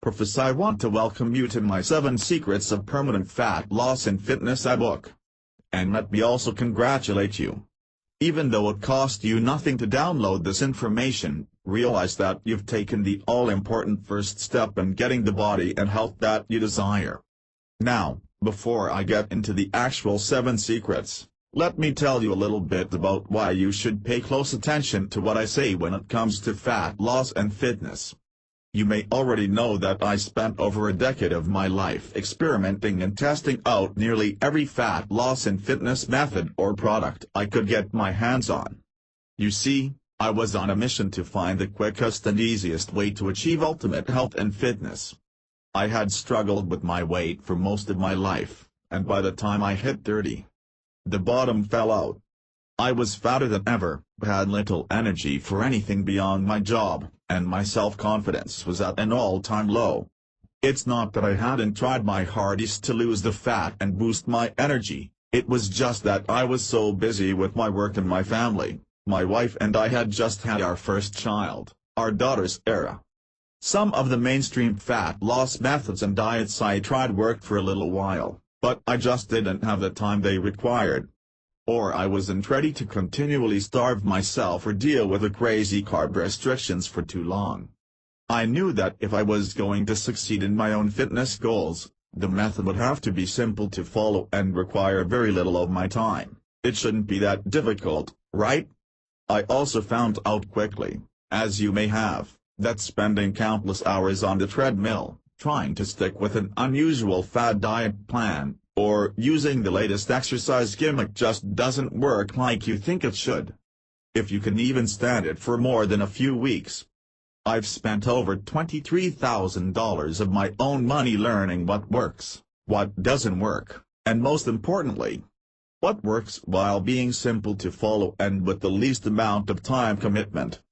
Professor, I want to welcome you to my 7 Secrets of Permanent Fat Loss in Fitness ebook. And let me also congratulate you. Even though it cost you nothing to download this information, realize that you've taken the all-important first step in getting the body and health that you desire. Now, before I get into the actual 7 secrets, let me tell you a little bit about why you should pay close attention to what I say when it comes to fat loss and fitness. You may already know that I spent over a decade of my life experimenting and testing out nearly every fat loss and fitness method or product I could get my hands on. You see, I was on a mission to find the quickest and easiest way to achieve ultimate health and fitness. I had struggled with my weight for most of my life, and by the time I hit 30, the bottom fell out. I was fatter than ever, had little energy for anything beyond my job, and my self-confidence was at an all-time low. It's not that I hadn't tried my hardest to lose the fat and boost my energy, it was just that I was so busy with my work and my family. My wife and I had just had our first child, our daughter's Era. Some of the mainstream fat loss methods and diets I tried worked for a little while, but I just didn't have the time they required. Or I wasn't ready to continually starve myself or deal with the crazy carb restrictions for too long. I knew that if I was going to succeed in my own fitness goals, the method would have to be simple to follow and require very little of my time. It shouldn't be that difficult, right? I also found out quickly, as you may have, that spending countless hours on the treadmill, trying to stick with an unusual fad diet plan, or using the latest exercise gimmick just doesn't work like you think it should. If you can even stand it for more than a few weeks. I've spent over $23,000 of my own money learning what works, what doesn't work, and most importantly, what works while being simple to follow and with the least amount of time commitment.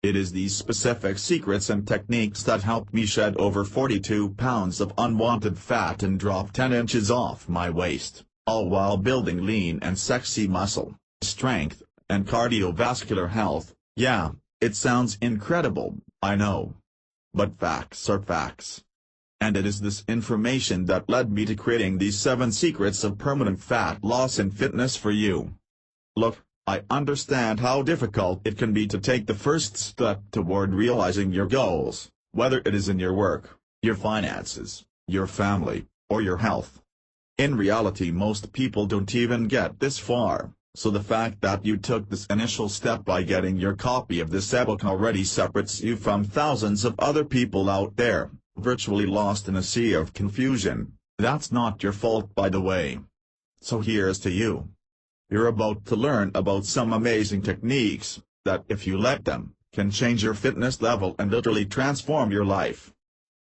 It is these specific secrets and techniques that helped me shed over 42 pounds of unwanted fat and drop 10 inches off my waist, all while building lean and sexy muscle, strength, and cardiovascular health. Yeah, it sounds incredible, I know. But facts are facts. And it is this information that led me to creating these 7 secrets of permanent fat loss and fitness for you. Look, I understand how difficult it can be to take the first step toward realizing your goals, whether it is in your work, your finances, your family, or your health. In reality, most people don't even get this far, so the fact that you took this initial step by getting your copy of this ebook already separates you from thousands of other people out there, virtually lost in a sea of confusion. That's not your fault, by the way. So here's to you. You're about to learn about some amazing techniques, that if you let them, can change your fitness level and literally transform your life.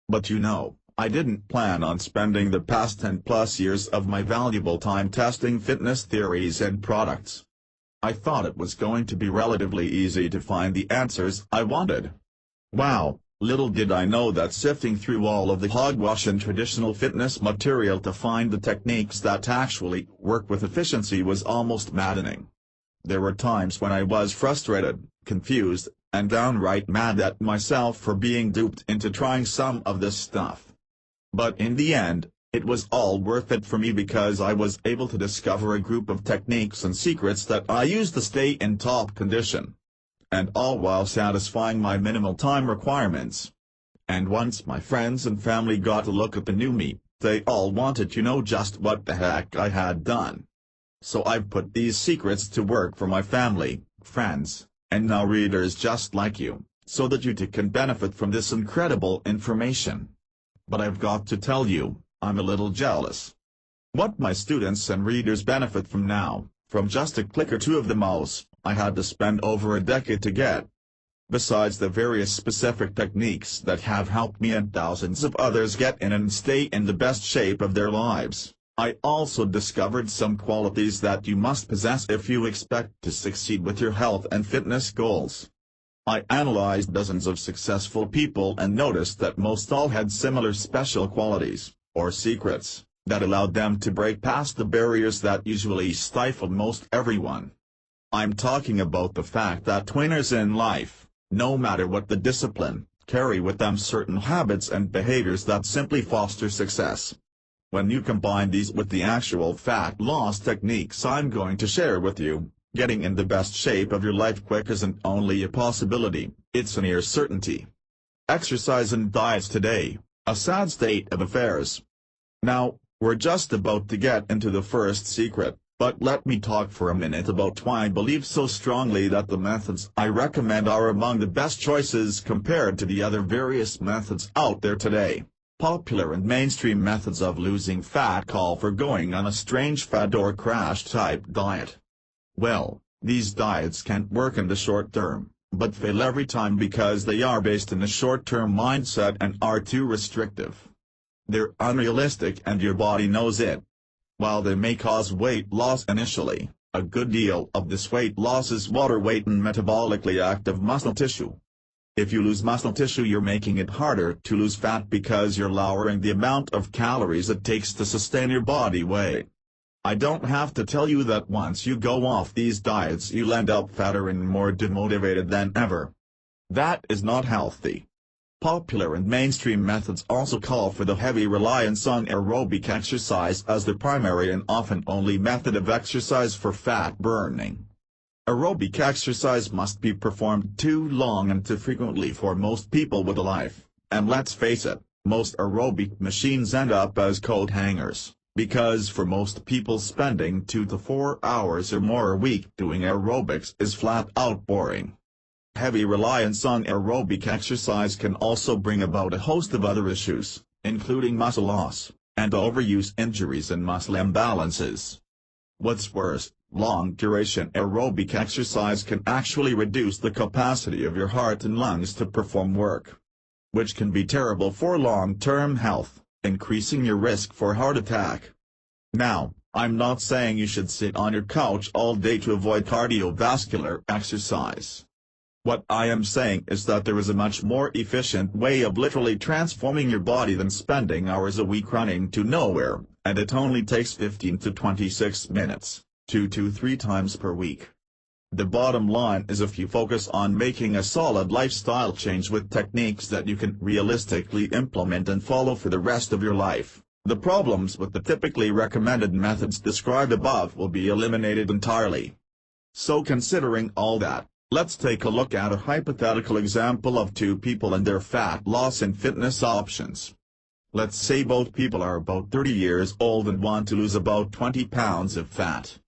But you know, I didn't plan on spending the past 10+ years of my valuable time testing fitness theories and products. I thought it was going to be relatively easy to find the answers I wanted. Wow, little did I know that sifting through all of the hogwash and traditional fitness material to find the techniques that actually work with efficiency was almost maddening. There were times when I was frustrated, confused, and downright mad at myself for being duped into trying some of this stuff. But in the end, it was all worth it for me because I was able to discover a group of techniques and secrets that I use to stay in top condition. And all while satisfying my minimal time requirements. And once my friends and family got a look at the new me, they all wanted to know just what the heck I had done. So I've put these secrets to work for my family, friends, and now readers just like you, so that you too can benefit from this incredible information. But I've got to tell you, I'm a little jealous. What my students and readers benefit from now, from just a click or two of the mouse, I had to spend over a decade to get. Besides the various specific techniques that have helped me and thousands of others get in and stay in the best shape of their lives, I also discovered some qualities that you must possess if you expect to succeed with your health and fitness goals. I analyzed dozens of successful people and noticed that most all had similar special qualities, or secrets, that allowed them to break past the barriers that usually stifle most everyone. I'm talking about the fact that winners in life, no matter what the discipline, carry with them certain habits and behaviors that simply foster success. When you combine these with the actual fat loss techniques I'm going to share with you, getting in the best shape of your life quick isn't only a possibility, it's a near certainty. Exercise and diets today, a sad state of affairs. Now, we're just about to get into the first secret, but let me talk for a minute about why I believe so strongly that the methods I recommend are among the best choices compared to the other various methods out there today. Popular and mainstream methods of losing fat call for going on a strange fad or crash type diet. Well, these diets can't work in the short term, but fail every time because they are based in a short-term mindset and are too restrictive. They're unrealistic and your body knows it. While they may cause weight loss initially, a good deal of this weight loss is water weight and metabolically active muscle tissue. If you lose muscle tissue, you're making it harder to lose fat because you're lowering the amount of calories it takes to sustain your body weight. I don't have to tell you that once you go off these diets you'll end up fatter and more demotivated than ever. That is not healthy. Popular and mainstream methods also call for the heavy reliance on aerobic exercise as the primary and often only method of exercise for fat burning. Aerobic exercise must be performed too long and too frequently for most people with a life, and let's face it, most aerobic machines end up as coat hangers, because for most people spending 2 to 4 hours or more a week doing aerobics is flat out boring. Heavy reliance on aerobic exercise can also bring about a host of other issues, including muscle loss, and overuse injuries and muscle imbalances. What's worse, long-duration aerobic exercise can actually reduce the capacity of your heart and lungs to perform work, which can be terrible for long-term health, increasing your risk for heart attack. Now, I'm not saying you should sit on your couch all day to avoid cardiovascular exercise. What I am saying is that there is a much more efficient way of literally transforming your body than spending hours a week running to nowhere, and it only takes 15 to 26 minutes, 2 to 3 times per week. The bottom line is if you focus on making a solid lifestyle change with techniques that you can realistically implement and follow for the rest of your life, the problems with the typically recommended methods described above will be eliminated entirely. So considering all that, let's take a look at a hypothetical example of two people and their fat loss and fitness options. Let's say both people are about 30 years old and want to lose about 20 pounds of fat.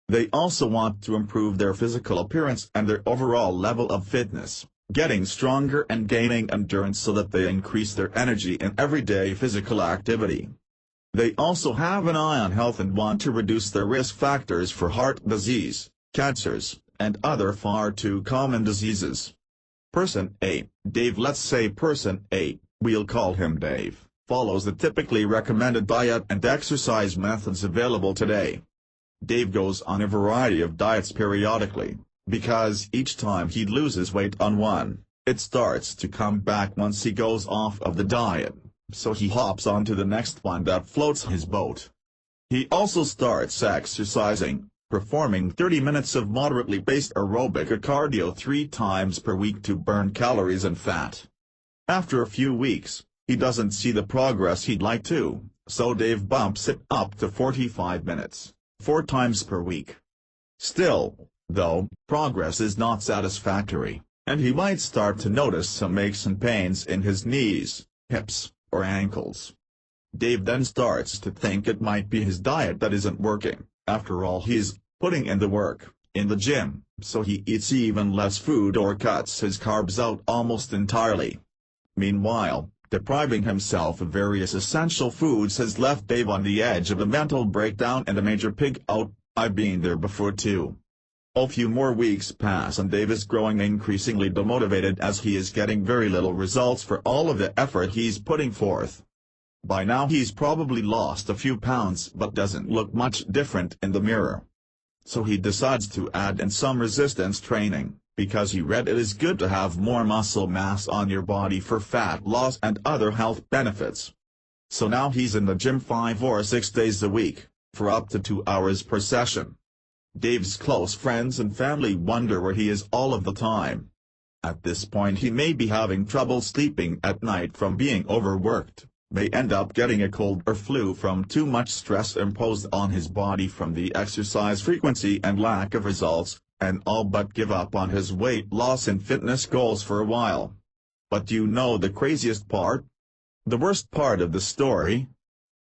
They also want to improve their physical appearance and their overall level of fitness, getting stronger and gaining endurance so that they increase their energy in everyday physical activity. They also have an eye on health and want to reduce their risk factors for heart disease, cancers, and other far too common diseases. Person A, Dave. Let's say person A, we'll call him Dave, follows the typically recommended diet and exercise methods available today. Dave goes on a variety of diets periodically, because each time he loses weight on one, it starts to come back once he goes off of the diet, so he hops onto the next one that floats his boat. He also starts exercising, performing 30 minutes of moderately paced aerobic or cardio 3 times per week to burn calories and fat. After a few weeks, he doesn't see the progress he'd like to, so Dave bumps it up to 45 minutes, 4 times per week. Still, though, progress is not satisfactory, and he might start to notice some aches and pains in his knees, hips, or ankles. Dave then starts to think it might be his diet that isn't working. After all, he's putting in the work, in the gym, so he eats even less food or cuts his carbs out almost entirely. Meanwhile, depriving himself of various essential foods has left Dave on the edge of a mental breakdown and a major pig out. I've been there before too. A few more weeks pass and Dave is growing increasingly demotivated as he is getting very little results for all of the effort he's putting forth. By now he's probably lost a few pounds but doesn't look much different in the mirror. So he decides to add in some resistance training, because he read it is good to have more muscle mass on your body for fat loss and other health benefits. So now he's in the gym 5 or 6 days a week, for up to 2 hours per session. Dave's close friends and family wonder where he is all of the time. At this point he may be having trouble sleeping at night from being overworked, may end up getting a cold or flu from too much stress imposed on his body from the exercise frequency and lack of results, and all but give up on his weight loss and fitness goals for a while. But do you know the craziest part? The worst part of the story?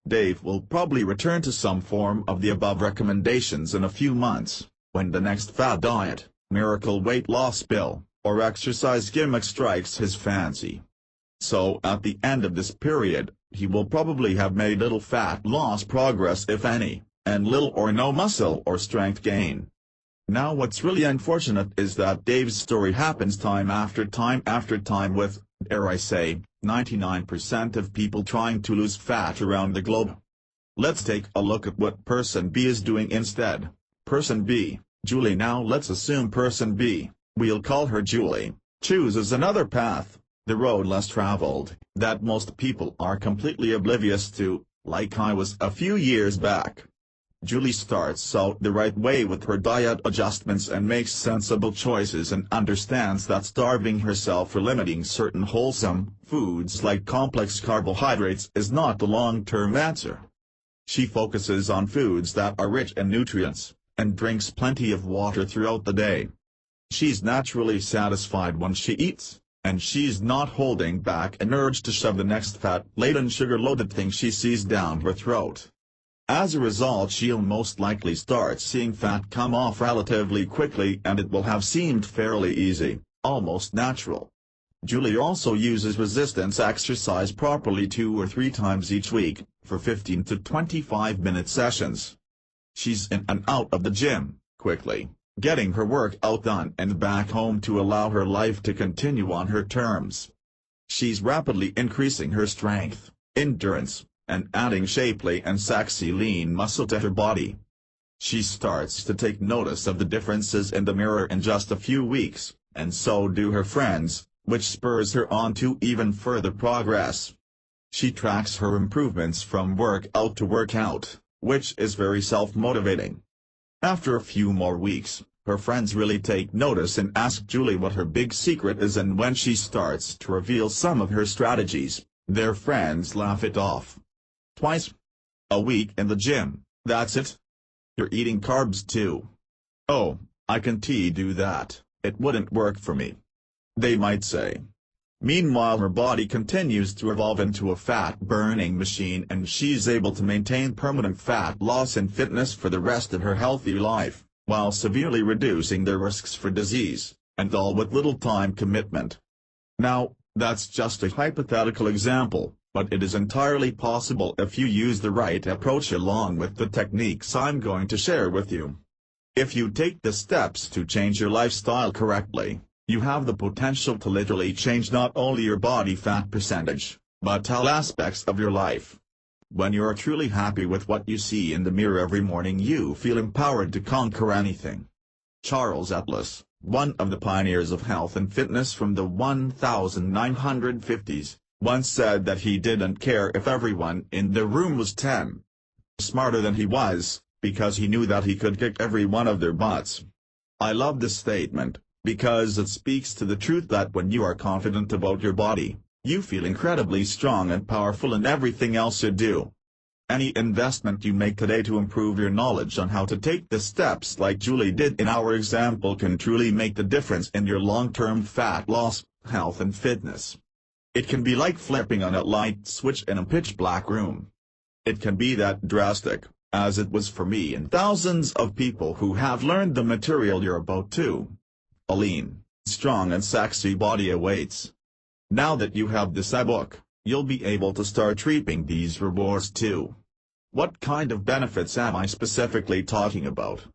Dave will probably return to some form of the above recommendations in a few months, when the next fad diet, miracle weight loss pill, or exercise gimmick strikes his fancy. So at the end of this period, he will probably have made little fat loss progress if any, and little or no muscle or strength gain. Now what's really unfortunate is that Dave's story happens time after time with, dare I say, 99% of people trying to lose fat around the globe. Let's take a look at what person B is doing instead. Person B, Julie. Now let's assume person B, we'll call her Julie, chooses another path, the road less traveled, that most people are completely oblivious to, like I was a few years back. Julie starts out the right way with her diet adjustments and makes sensible choices and understands that starving herself or limiting certain wholesome foods like complex carbohydrates is not the long-term answer. She focuses on foods that are rich in nutrients, and drinks plenty of water throughout the day. She's naturally satisfied when she eats, and she's not holding back an urge to shove the next fat-laden sugar-loaded thing she sees down her throat. As a result, she'll most likely start seeing fat come off relatively quickly, and it will have seemed fairly easy, almost natural. Julie also uses resistance exercise properly 2 or 3 times each week, for 15 to 25-minute sessions. She's in and out of the gym, quickly, getting her workout done and back home to allow her life to continue on her terms. She's rapidly increasing her strength, endurance, and adding shapely and sexy lean muscle to her body. She starts to take notice of the differences in the mirror in just a few weeks, and so do her friends, which spurs her on to even further progress. She tracks her improvements from workout to workout, which is very self-motivating. After a few more weeks, her friends really take notice and ask Julie what her big secret is, and when she starts to reveal some of her strategies, their friends laugh it off. Twice a week in the gym, that's it? You're eating carbs too? Oh, I can do that, it wouldn't work for me, they might say. Meanwhile, her body continues to evolve into a fat-burning machine, and she's able to maintain permanent fat loss and fitness for the rest of her healthy life, while severely reducing their risks for disease, and all with little time commitment. Now, that's just a hypothetical example, but it is entirely possible if you use the right approach along with the techniques I'm going to share with you. If you take the steps to change your lifestyle correctly, you have the potential to literally change not only your body fat percentage, but all aspects of your life. When you are truly happy with what you see in the mirror every morning, you feel empowered to conquer anything. Charles Atlas, one of the pioneers of health and fitness from the 1950s, once said that he didn't care if everyone in the room was 10 smarter than he was, because he knew that he could kick every one of their butts. I love this statement, because it speaks to the truth that when you are confident about your body, you feel incredibly strong and powerful in everything else you do. Any investment you make today to improve your knowledge on how to take the steps like Julie did in our example can truly make the difference in your long-term fat loss, health and fitness. It can be like flipping on a light switch in a pitch-black room. It can be that drastic, as it was for me and thousands of people who have learned the material you're about to. A lean, strong and sexy body awaits. Now that you have this ebook, you'll be able to start reaping these rewards too. What kind of benefits am I specifically talking about?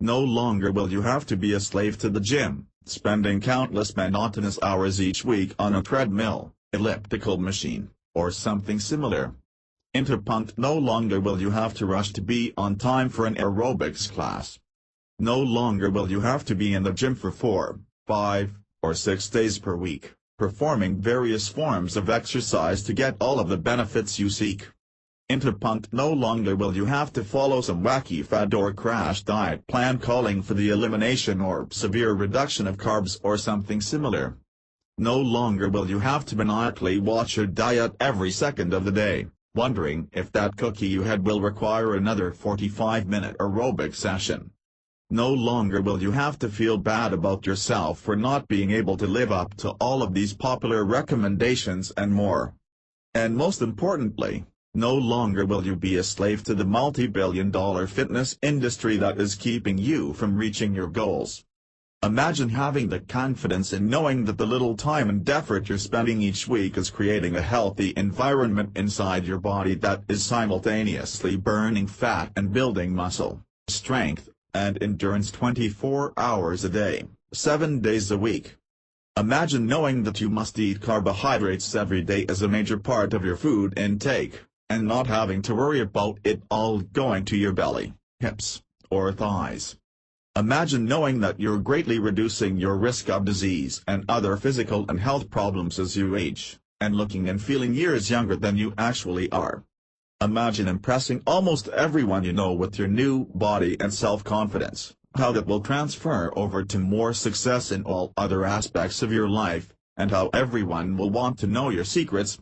No longer will you have to be a slave to the gym, spending countless monotonous hours each week on a treadmill, elliptical machine, or something similar. Interpunct. No longer will you have to rush to be on time for an aerobics class. No longer will you have to be in the gym for 4, 5, or 6 days per week, performing various forms of exercise to get all of the benefits you seek. Into punk. No longer will you have to follow some wacky fad or crash diet plan calling for the elimination or severe reduction of carbs or something similar. No longer will you have to maniacally watch your diet every second of the day, wondering if that cookie you had will require another 45-minute aerobic session. No longer will you have to feel bad about yourself for not being able to live up to all of these popular recommendations and more. And most importantly, no longer will you be a slave to the multi-billion-dollar fitness industry that is keeping you from reaching your goals. Imagine having the confidence in knowing that the little time and effort you're spending each week is creating a healthy environment inside your body that is simultaneously burning fat and building muscle, strength, and endurance 24 hours a day, 7 days a week. Imagine knowing that you must eat carbohydrates every day as a major part of your food intake, and not having to worry about it all going to your belly, hips, or thighs. Imagine knowing that you're greatly reducing your risk of disease and other physical and health problems as you age, and looking and feeling years younger than you actually are. Imagine impressing almost everyone you know with your new body and self-confidence, how that will transfer over to more success in all other aspects of your life, and how everyone will want to know your secrets.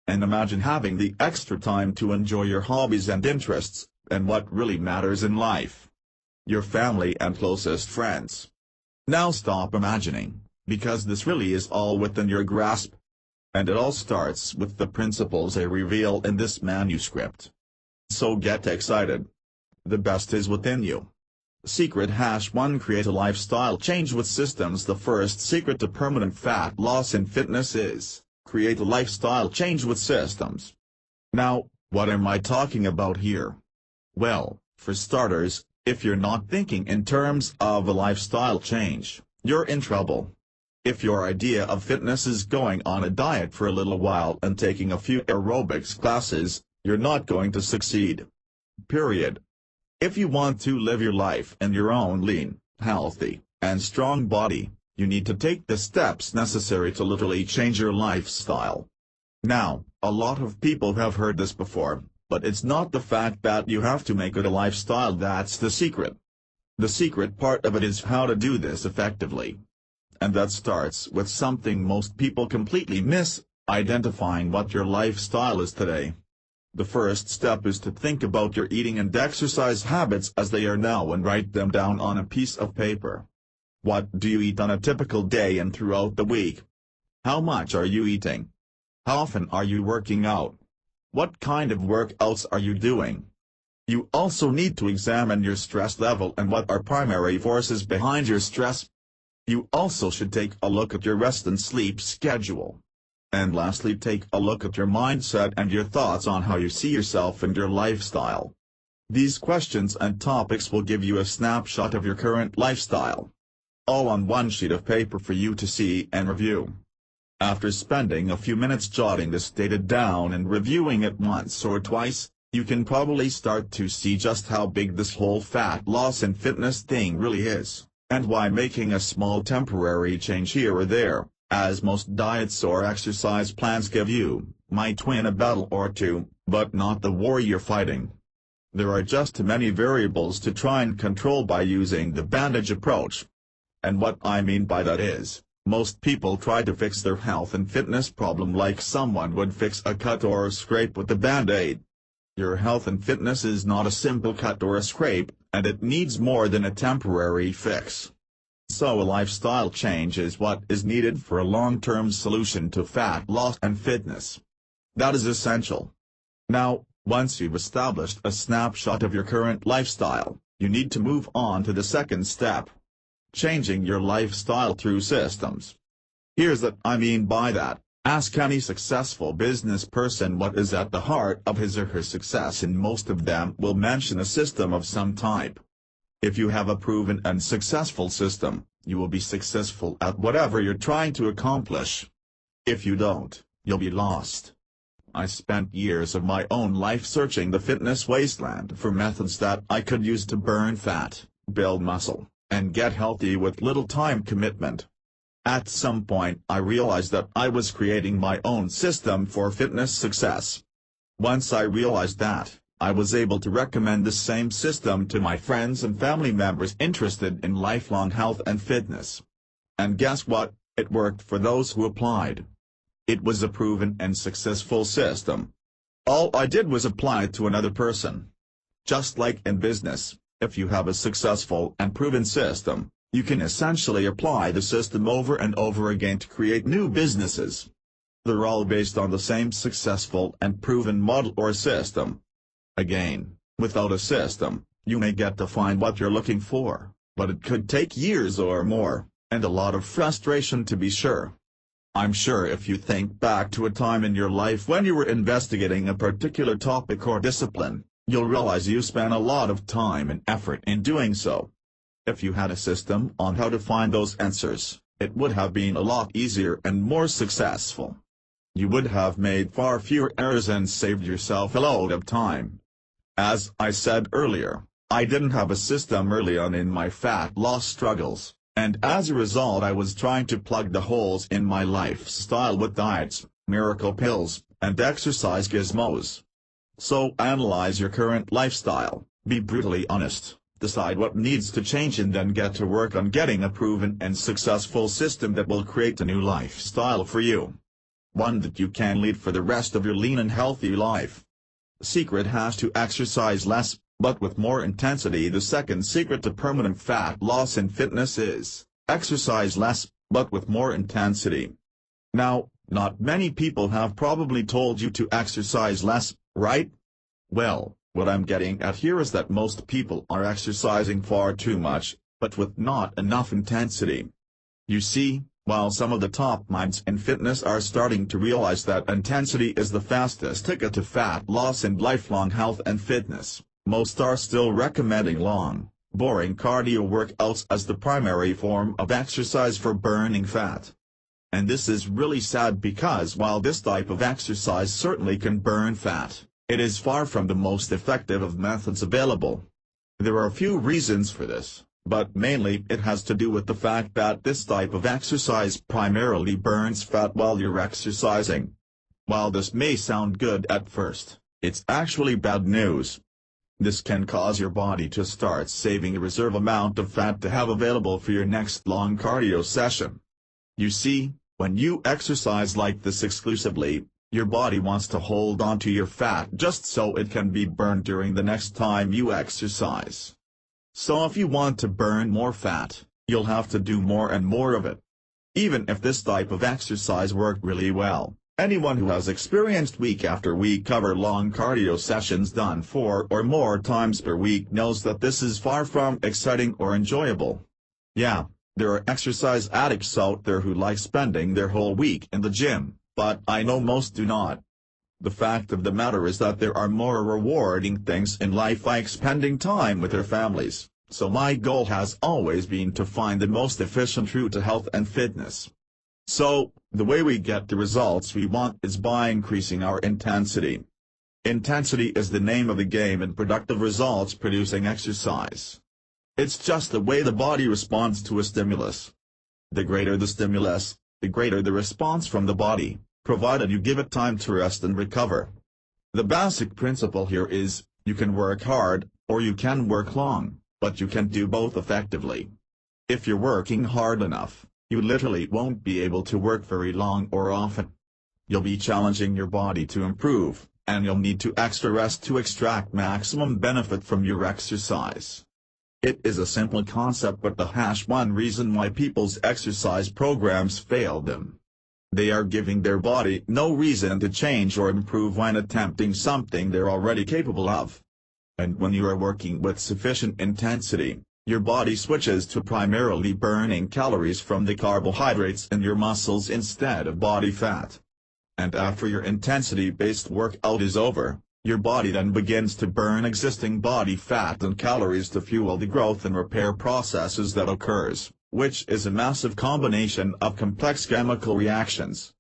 And imagine having the extra time to enjoy your hobbies and interests, and what really matters in life. Your family and closest friends. Now stop imagining, because this really is all within your grasp. And it all starts with the principles I reveal in this manuscript. So get excited. The best is within you. Secret #1 Create a lifestyle change with systems. The first secret to permanent fat loss in fitness is create a lifestyle change with systems. Now, what am I talking about here? Well, for starters, if you're not thinking in terms of a lifestyle change, you're in trouble. If your idea of fitness is going on a diet for a little while and taking a few aerobics classes, you're not going to succeed. Period. If you want to live your life in your own lean, healthy, and strong body, you need to take the steps necessary to literally change your lifestyle. Now, a lot of people have heard this before, but it's not the fact that you have to make it a lifestyle that's the secret. The secret part of it is how to do this effectively. And that starts with something most people completely miss: identifying what your lifestyle is today. The first step is to think about your eating and exercise habits as they are now and write them down on a piece of paper. What do you eat on a typical day and throughout the week? How much are you eating? How often are you working out? What kind of workouts are you doing? You also need to examine your stress level and what are primary forces behind your stress. You also should take a look at your rest and sleep schedule. And lastly, take a look at your mindset and your thoughts on how you see yourself and your lifestyle. These questions and topics will give you a snapshot of your current lifestyle, all on one sheet of paper for you to see and review. After spending a few minutes jotting this data down and reviewing it once or twice, you can probably start to see just how big this whole fat loss and fitness thing really is, and why making a small temporary change here or there, as most diets or exercise plans give you, might win a battle or two, but not the war you're fighting. There are just too many variables to try and control by using the bandage approach. And what I mean by that is, most people try to fix their health and fitness problem like someone would fix a cut or a scrape with a band-aid. Your health and fitness is not a simple cut or a scrape, and it needs more than a temporary fix. So a lifestyle change is what is needed for a long-term solution to fat loss and fitness. That is essential. Now, once you've established a snapshot of your current lifestyle, you need to move on to the second step: changing your lifestyle through systems. Here's what I mean by that. Ask any successful business person what is at the heart of his or her success, and most of them will mention a system of some type. If you have a proven and successful system, you will be successful at whatever you're trying to accomplish. If you don't, you'll be lost. I spent years of my own life searching the fitness wasteland for methods that I could use to burn fat, build muscle, and get healthy with little time commitment. At some point I realized that I was creating my own system for fitness success. Once I realized that, I was able to recommend the same system to my friends and family members interested in lifelong health and fitness. And guess what? It worked for those who applied. It was a proven and successful system. All I did was apply it to another person. Just like in business, if you have a successful and proven system, you can essentially apply the system over and over again to create new businesses. They're all based on the same successful and proven model or system. Again, without a system, you may get to find what you're looking for, but it could take years or more, and a lot of frustration to be sure. I'm sure if you think back to a time in your life when you were investigating a particular topic or discipline, you'll realize you spent a lot of time and effort in doing so. If you had a system on how to find those answers, it would have been a lot easier and more successful. You would have made far fewer errors and saved yourself a load of time. As I said earlier, I didn't have a system early on in my fat loss struggles, and as a result I was trying to plug the holes in my lifestyle with diets, miracle pills, and exercise gizmos. So analyze your current lifestyle, be brutally honest, decide what needs to change, and then get to work on getting a proven and successful system that will create a new lifestyle for you. One that you can lead for the rest of your lean and healthy life. Secret has to exercise less, but with more intensity. The second secret to permanent fat loss in fitness is, exercise less, but with more intensity. Now, not many people have probably told you to exercise less, right? Well, what I'm getting at here is that most people are exercising far too much, but with not enough intensity. You see, while some of the top minds in fitness are starting to realize that intensity is the fastest ticket to fat loss and lifelong health and fitness, most are still recommending long, boring cardio workouts as the primary form of exercise for burning fat. And this is really sad because while this type of exercise certainly can burn fat, it is far from the most effective of methods available. There are a few reasons for this, but mainly it has to do with the fact that this type of exercise primarily burns fat while you're exercising. While this may sound good at first, it's actually bad news. This can cause your body to start saving a reserve amount of fat to have available for your next long cardio session. You see, when you exercise like this exclusively, your body wants to hold on to your fat just so it can be burned during the next time you exercise. So if you want to burn more fat, you'll have to do more and more of it. Even if this type of exercise worked really well, anyone who has experienced week after week hour-long cardio sessions done 4 or more times per week knows that this is far from exciting or enjoyable. Yeah, there are exercise addicts out there who like spending their whole week in the gym, but I know most do not. The fact of the matter is that there are more rewarding things in life like spending time with their families, so my goal has always been to find the most efficient route to health and fitness. So, the way we get the results we want is by increasing our intensity. Intensity is the name of the game in productive results producing exercise. It's just the way the body responds to a stimulus. The greater the stimulus, the greater the response from the body, provided you give it time to rest and recover. The basic principle here is, you can work hard, or you can work long, but you can't do both effectively. If you're working hard enough, you literally won't be able to work very long or often. You'll be challenging your body to improve, and you'll need to extra rest to extract maximum benefit from your exercise. It is a simple concept, but the one reason why people's exercise programs fail them. They are giving their body no reason to change or improve when attempting something they're already capable of. And when you are working with sufficient intensity, your body switches to primarily burning calories from the carbohydrates in your muscles instead of body fat. And after your intensity-based workout is over, your body then begins to burn existing body fat and calories to fuel the growth and repair processes that occurs, which is a massive combination of complex chemical reactions.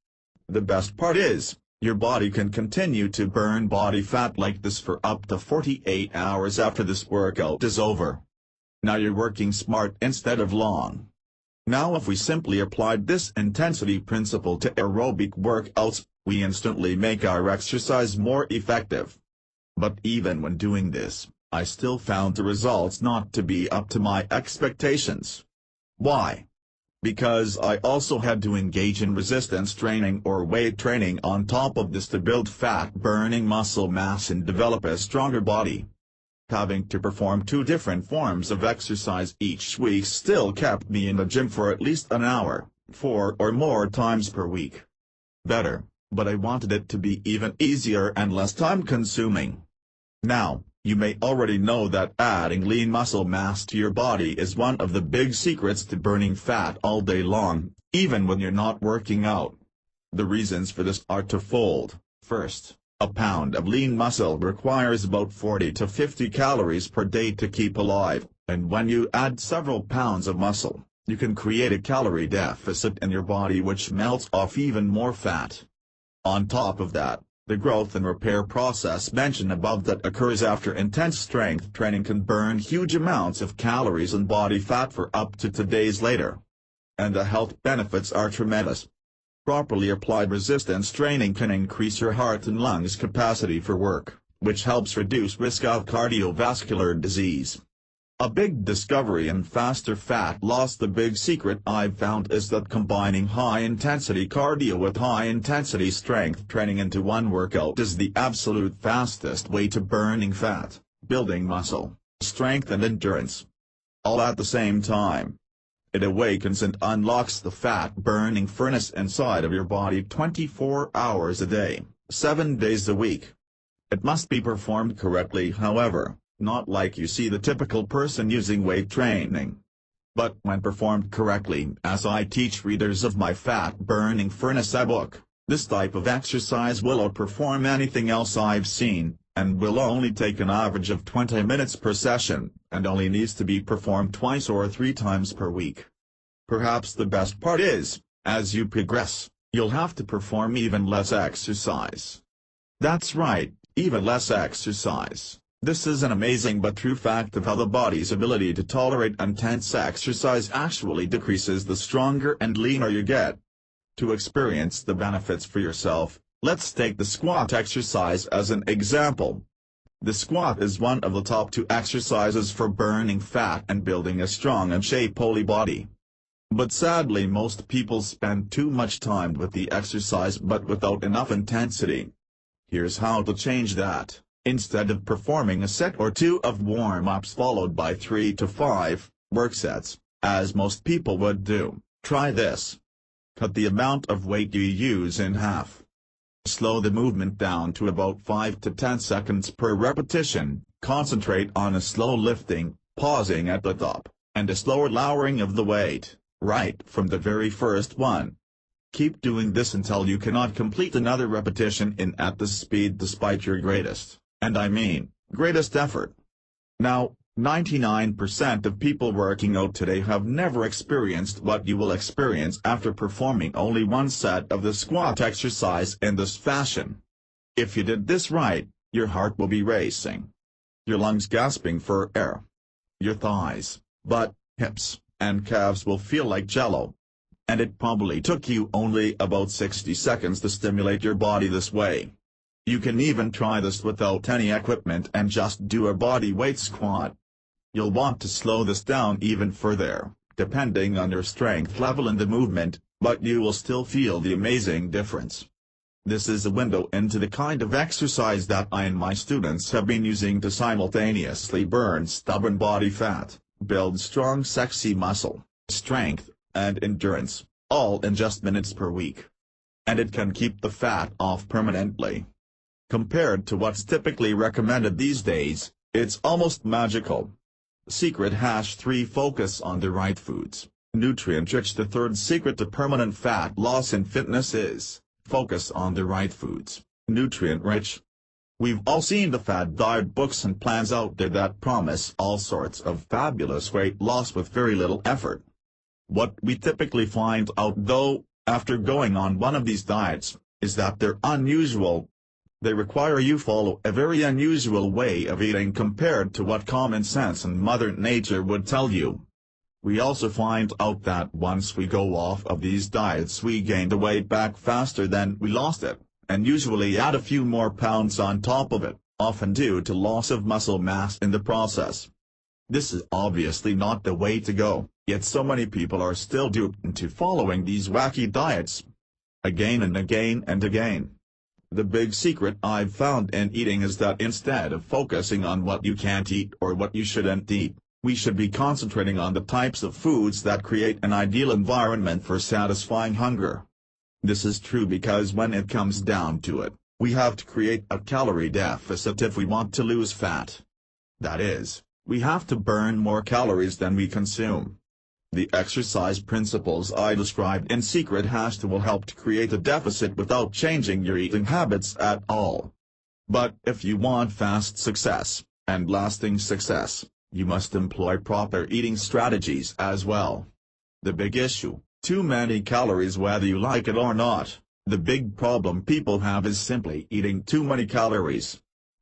The best part is, your body can continue to burn body fat like this for up to 48 hours after this workout is over. Now you're working smart instead of long. Now if we simply applied this intensity principle to aerobic workouts, we instantly make our exercise more effective. But even when doing this, I still found the results not to be up to my expectations. Why? Because I also had to engage in resistance training or weight training on top of this to build fat-burning muscle mass and develop a stronger body. Having to perform 2 different forms of exercise each week still kept me in the gym for at least an hour, 4 or more times per week. Better, but I wanted it to be even easier and less time-consuming. Now, you may already know that adding lean muscle mass to your body is one of the big secrets to burning fat all day long, even when you're not working out. The reasons for this are twofold. First, a pound of lean muscle requires about 40 to 50 calories per day to keep alive, and when you add several pounds of muscle, you can create a calorie deficit in your body which melts off even more fat. On top of that, the growth and repair process mentioned above that occurs after intense strength training can burn huge amounts of calories and body fat for up to 2 days later. And the health benefits are tremendous. Properly applied resistance training can increase your heart and lungs capacity for work, which helps reduce risk of cardiovascular disease. A big discovery in faster fat loss. The big secret I've found is that combining high-intensity cardio with high-intensity strength training into one workout is the absolute fastest way to burning fat, building muscle, strength and endurance. All at the same time. It awakens and unlocks the fat-burning furnace inside of your body 24 hours a day, 7 days a week. It must be performed correctly, however. Not like you see the typical person using weight training. But when performed correctly, as I teach readers of my Fat-Burning Furnace ebook, this type of exercise will outperform anything else I've seen, and will only take an average of 20 minutes per session, and only needs to be performed 2 or 3 times per week. Perhaps the best part is, as you progress, you'll have to perform even less exercise. That's right, even less exercise. This is an amazing but true fact of how the body's ability to tolerate intense exercise actually decreases the stronger and leaner you get. To experience the benefits for yourself, let's take the squat exercise as an example. The squat is one of the top 2 exercises for burning fat and building a strong and shapely body. But sadly most people spend too much time with the exercise but without enough intensity. Here's how to change that. Instead of performing a set or 2 of warm-ups followed by 3 to 5 work sets, as most people would do, try this. Cut the amount of weight you use in half. Slow the movement down to about 5 to 10 seconds per repetition, concentrate on a slow lifting, pausing at the top, and a slower lowering of the weight, right from the very first one. Keep doing this until you cannot complete another repetition at this speed despite your greatest, and I mean, greatest effort. Now, 99% of people working out today have never experienced what you will experience after performing only one set of the squat exercise in this fashion. If you did this right, your heart will be racing, your lungs gasping for air. Your thighs, butt, hips, and calves will feel like jello. And it probably took you only about 60 seconds to stimulate your body this way. You can even try this without any equipment and just do a body weight squat. You'll want to slow this down even further, depending on your strength level and the movement, but you will still feel the amazing difference. This is a window into the kind of exercise that I and my students have been using to simultaneously burn stubborn body fat, build strong sexy muscle, strength, and endurance, all in just minutes per week. And it can keep the fat off permanently. Compared to what's typically recommended these days, it's almost magical. Secret #3 Focus on the right foods, nutrient-rich. The third secret to permanent fat loss in fitness is, focus on the right foods, nutrient-rich. We've all seen the fad diet books and plans out there that promise all sorts of fabulous weight loss with very little effort. What we typically find out though, after going on one of these diets, is that they're unusual. They require you follow a very unusual way of eating compared to what common sense and Mother Nature would tell you. We also find out that once we go off of these diets we gain the weight back faster than we lost it, and usually add a few more pounds on top of it, often due to loss of muscle mass in the process. This is obviously not the way to go, yet so many people are still duped into following these wacky diets. Again and again and again. The big secret I've found in eating is that instead of focusing on what you can't eat or what you shouldn't eat, we should be concentrating on the types of foods that create an ideal environment for satisfying hunger. This is true because when it comes down to it, we have to create a calorie deficit if we want to lose fat. That is, we have to burn more calories than we consume. The exercise principles I described in Secret will help to create a deficit without changing your eating habits at all. But if you want fast success, and lasting success, you must employ proper eating strategies as well. The big issue, too many calories whether you like it or not. The big problem people have is simply eating too many calories.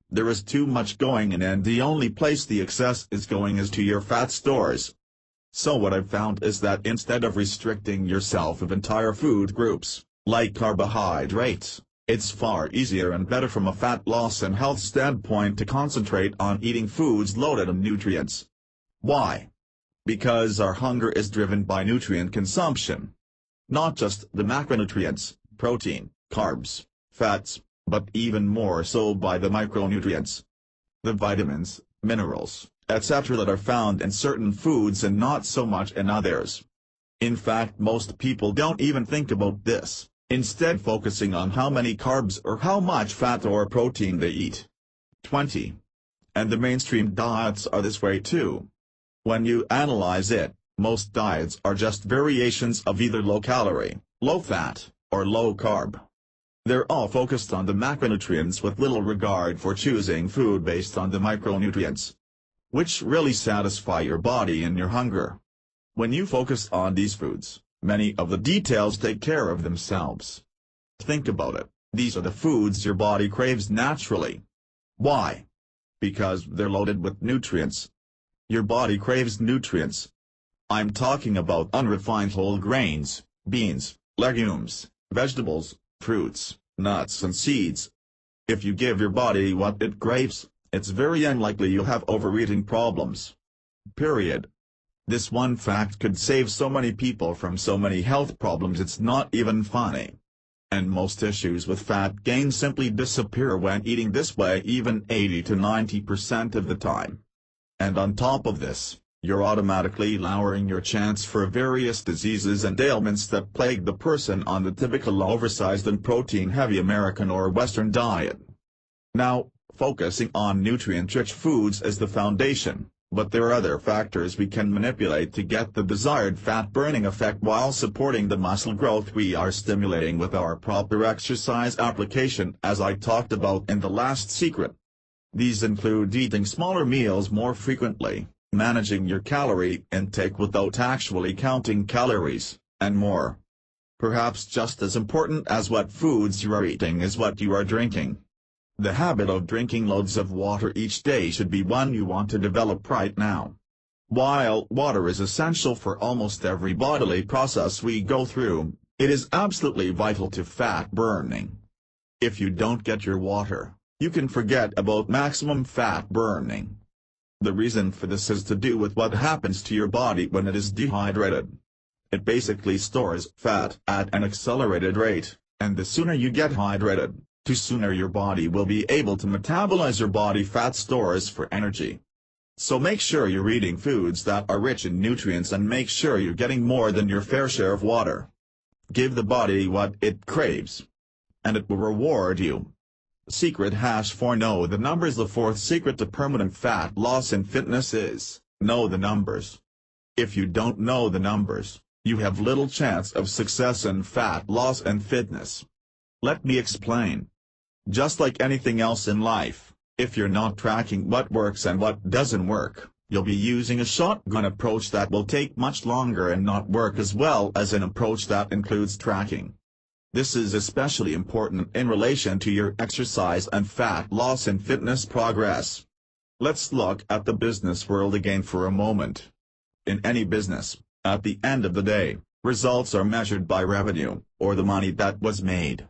There is too much going in and the only place the excess is going is to your fat stores. So what I've found is that instead of restricting yourself of entire food groups, like carbohydrates, it's far easier and better from a fat loss and health standpoint to concentrate on eating foods loaded in nutrients. Why? Because our hunger is driven by nutrient consumption. Not just the macronutrients, protein, carbs, fats, but even more so by the micronutrients. The vitamins, minerals, etc. that are found in certain foods and not so much in others. In fact, most people don't even think about this, instead focusing on how many carbs or how much fat or protein they eat. 20. And the mainstream diets are this way too. When you analyze it, most diets are just variations of either low-calorie, low-fat, or low-carb. They're all focused on the macronutrients with little regard for choosing food based on the micronutrients, which really satisfy your body and your hunger. When you focus on these foods, many of the details take care of themselves. Think about it, these are the foods your body craves naturally. Why? Because they're loaded with nutrients. Your body craves nutrients. I'm talking about unrefined whole grains, beans, legumes, vegetables, fruits, nuts and seeds. If you give your body what it craves, it's very unlikely you'll have overeating problems. Period. This one fact could save so many people from so many health problems it's not even funny. And most issues with fat gain simply disappear when eating this way even 80 to 90% of the time. And on top of this, you're automatically lowering your chance for various diseases and ailments that plague the person on the typical oversized and protein-heavy American or Western diet. Now, focusing on nutrient-rich foods is the foundation, but there are other factors we can manipulate to get the desired fat-burning effect while supporting the muscle growth we are stimulating with our proper exercise application, as I talked about in the last secret. These include eating smaller meals more frequently, managing your calorie intake without actually counting calories, and more. Perhaps just as important as what foods you are eating is what you are drinking. The habit of drinking loads of water each day should be one you want to develop right now. While water is essential for almost every bodily process we go through, it is absolutely vital to fat burning. If you don't get your water, you can forget about maximum fat burning. The reason for this is to do with what happens to your body when it is dehydrated. It basically stores fat at an accelerated rate, and the sooner you get hydrated, the sooner your body will be able to metabolize your body fat stores for energy. So make sure you're eating foods that are rich in nutrients and make sure you're getting more than your fair share of water. Give the body what it craves, and it will reward you. Secret #4 Know the numbers. The fourth secret to permanent fat loss in fitness is, know the numbers. If you don't know the numbers, you have little chance of success in fat loss and fitness. Let me explain. Just like anything else in life, if you're not tracking what works and what doesn't work, you'll be using a shotgun approach that will take much longer and not work as well as an approach that includes tracking. This is especially important in relation to your exercise and fat loss and fitness progress. Let's look at the business world again for a moment. In any business, at the end of the day, results are measured by revenue, or the money that was made.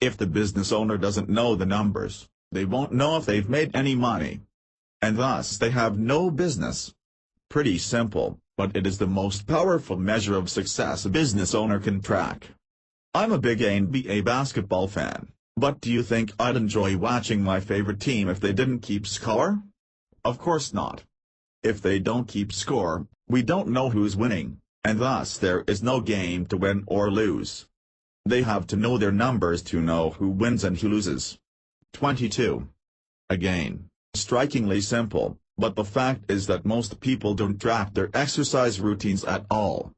If the business owner doesn't know the numbers, they won't know if they've made any money. And thus they have no business. Pretty simple, but it is the most powerful measure of success a business owner can track. I'm a big NBA basketball fan, but do you think I'd enjoy watching my favorite team if they didn't keep score? Of course not. If they don't keep score, we don't know who's winning, and thus there is no game to win or lose. They have to know their numbers to know who wins and who loses. 22. Again, strikingly simple, but the fact is that most people don't track their exercise routines at all.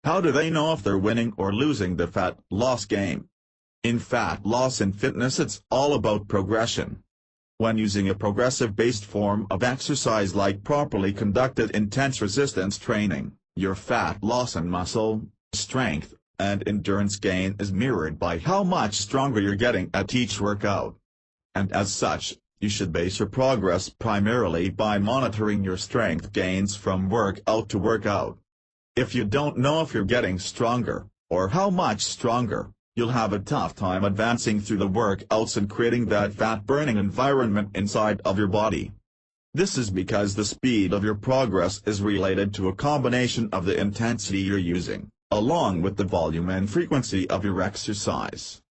How do they know if they're winning or losing the fat loss game? In fat loss and fitness, it's all about progression. When using a progressive-based form of exercise like properly conducted intense resistance training, your fat loss and muscle strength and endurance gain is mirrored by how much stronger you're getting at each workout. And as such, you should base your progress primarily by monitoring your strength gains from workout to workout. If you don't know if you're getting stronger, or how much stronger, you'll have a tough time advancing through the workouts and creating that fat-burning environment inside of your body. This is because the speed of your progress is related to a combination of the intensity you're using, along with the volume and frequency of your exercise.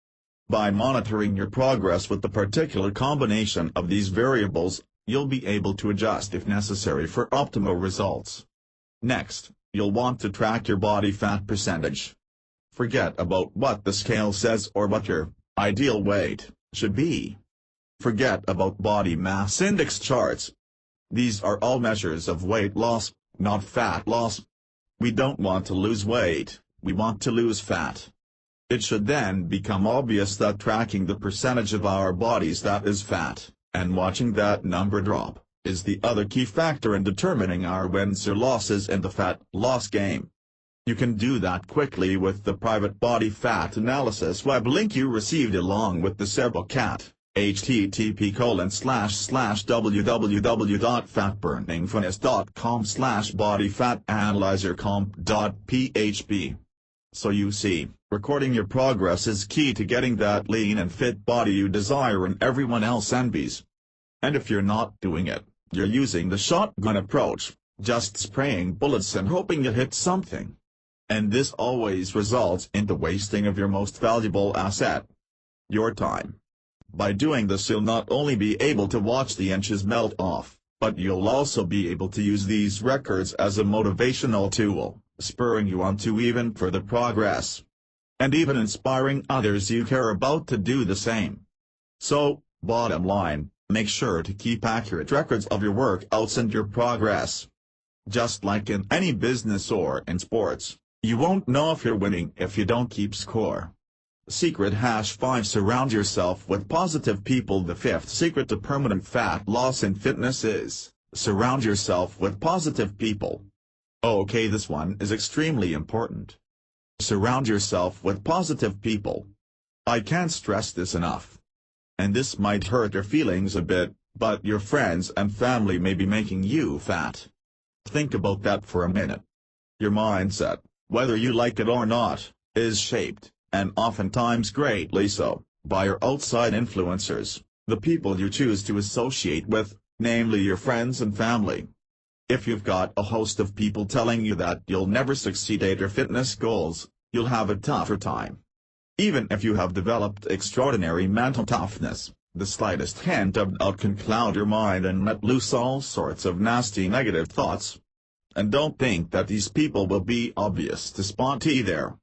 By monitoring your progress with the particular combination of these variables, you'll be able to adjust if necessary for optimal results. Next, you'll want to track your body fat percentage. Forget about what the scale says or what your ideal weight should be. Forget about body mass index charts. These are all measures of weight loss, not fat loss. We don't want to lose weight, we want to lose fat. It should then become obvious that tracking the percentage of our bodies that is fat, and watching that number drop, is the other key factor in determining our wins or losses in the fat loss game. You can do that quickly with the private body fat analysis web link you received along with the Serbocat. http://www.fatburningfitness.com/bodyfatanalyzercomp.php. So you see, recording your progress is key to getting that lean and fit body you desire and everyone else envies. And if you're not doing it, you're using the shotgun approach, just spraying bullets and hoping you hit something. And this always results in the wasting of your most valuable asset, your time. By doing this, you'll not only be able to watch the inches melt off, but you'll also be able to use these records as a motivational tool, spurring you on to even further progress. And even inspiring others you care about to do the same. So, bottom line, make sure to keep accurate records of your workouts and your progress. Just like in any business or in sports, you won't know if you're winning if you don't keep score. Secret #5 Surround yourself with positive people. The fifth secret to permanent fat loss in fitness is, surround yourself with positive people. Okay, this one is extremely important. Surround yourself with positive people. I can't stress this enough. And this might hurt your feelings a bit, but your friends and family may be making you fat. Think about that for a minute. Your mindset, whether you like it or not, is shaped, and oftentimes greatly so, by your outside influencers, the people you choose to associate with, namely your friends and family. If you've got a host of people telling you that you'll never succeed at your fitness goals, you'll have a tougher time. Even if you have developed extraordinary mental toughness, the slightest hint of doubt can cloud your mind and let loose all sorts of nasty negative thoughts. And don't think that these people will be obvious to spot either.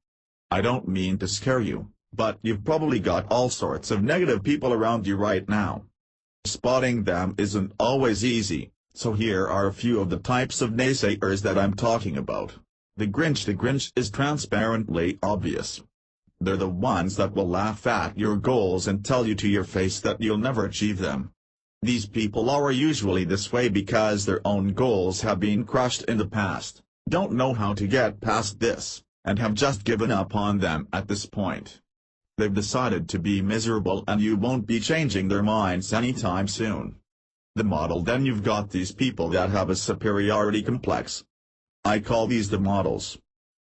I don't mean to scare you, but you've probably got all sorts of negative people around you right now. Spotting them isn't always easy, so here are a few of the types of naysayers that I'm talking about. The Grinch is transparently obvious. They're the ones that will laugh at your goals and tell you to your face that you'll never achieve them. These people are usually this way because their own goals have been crushed in the past, don't know how to get past this, and have just given up on them at this point. They've decided to be miserable and you won't be changing their minds anytime soon. The model. Then you've got these people that have a superiority complex. I call these the models.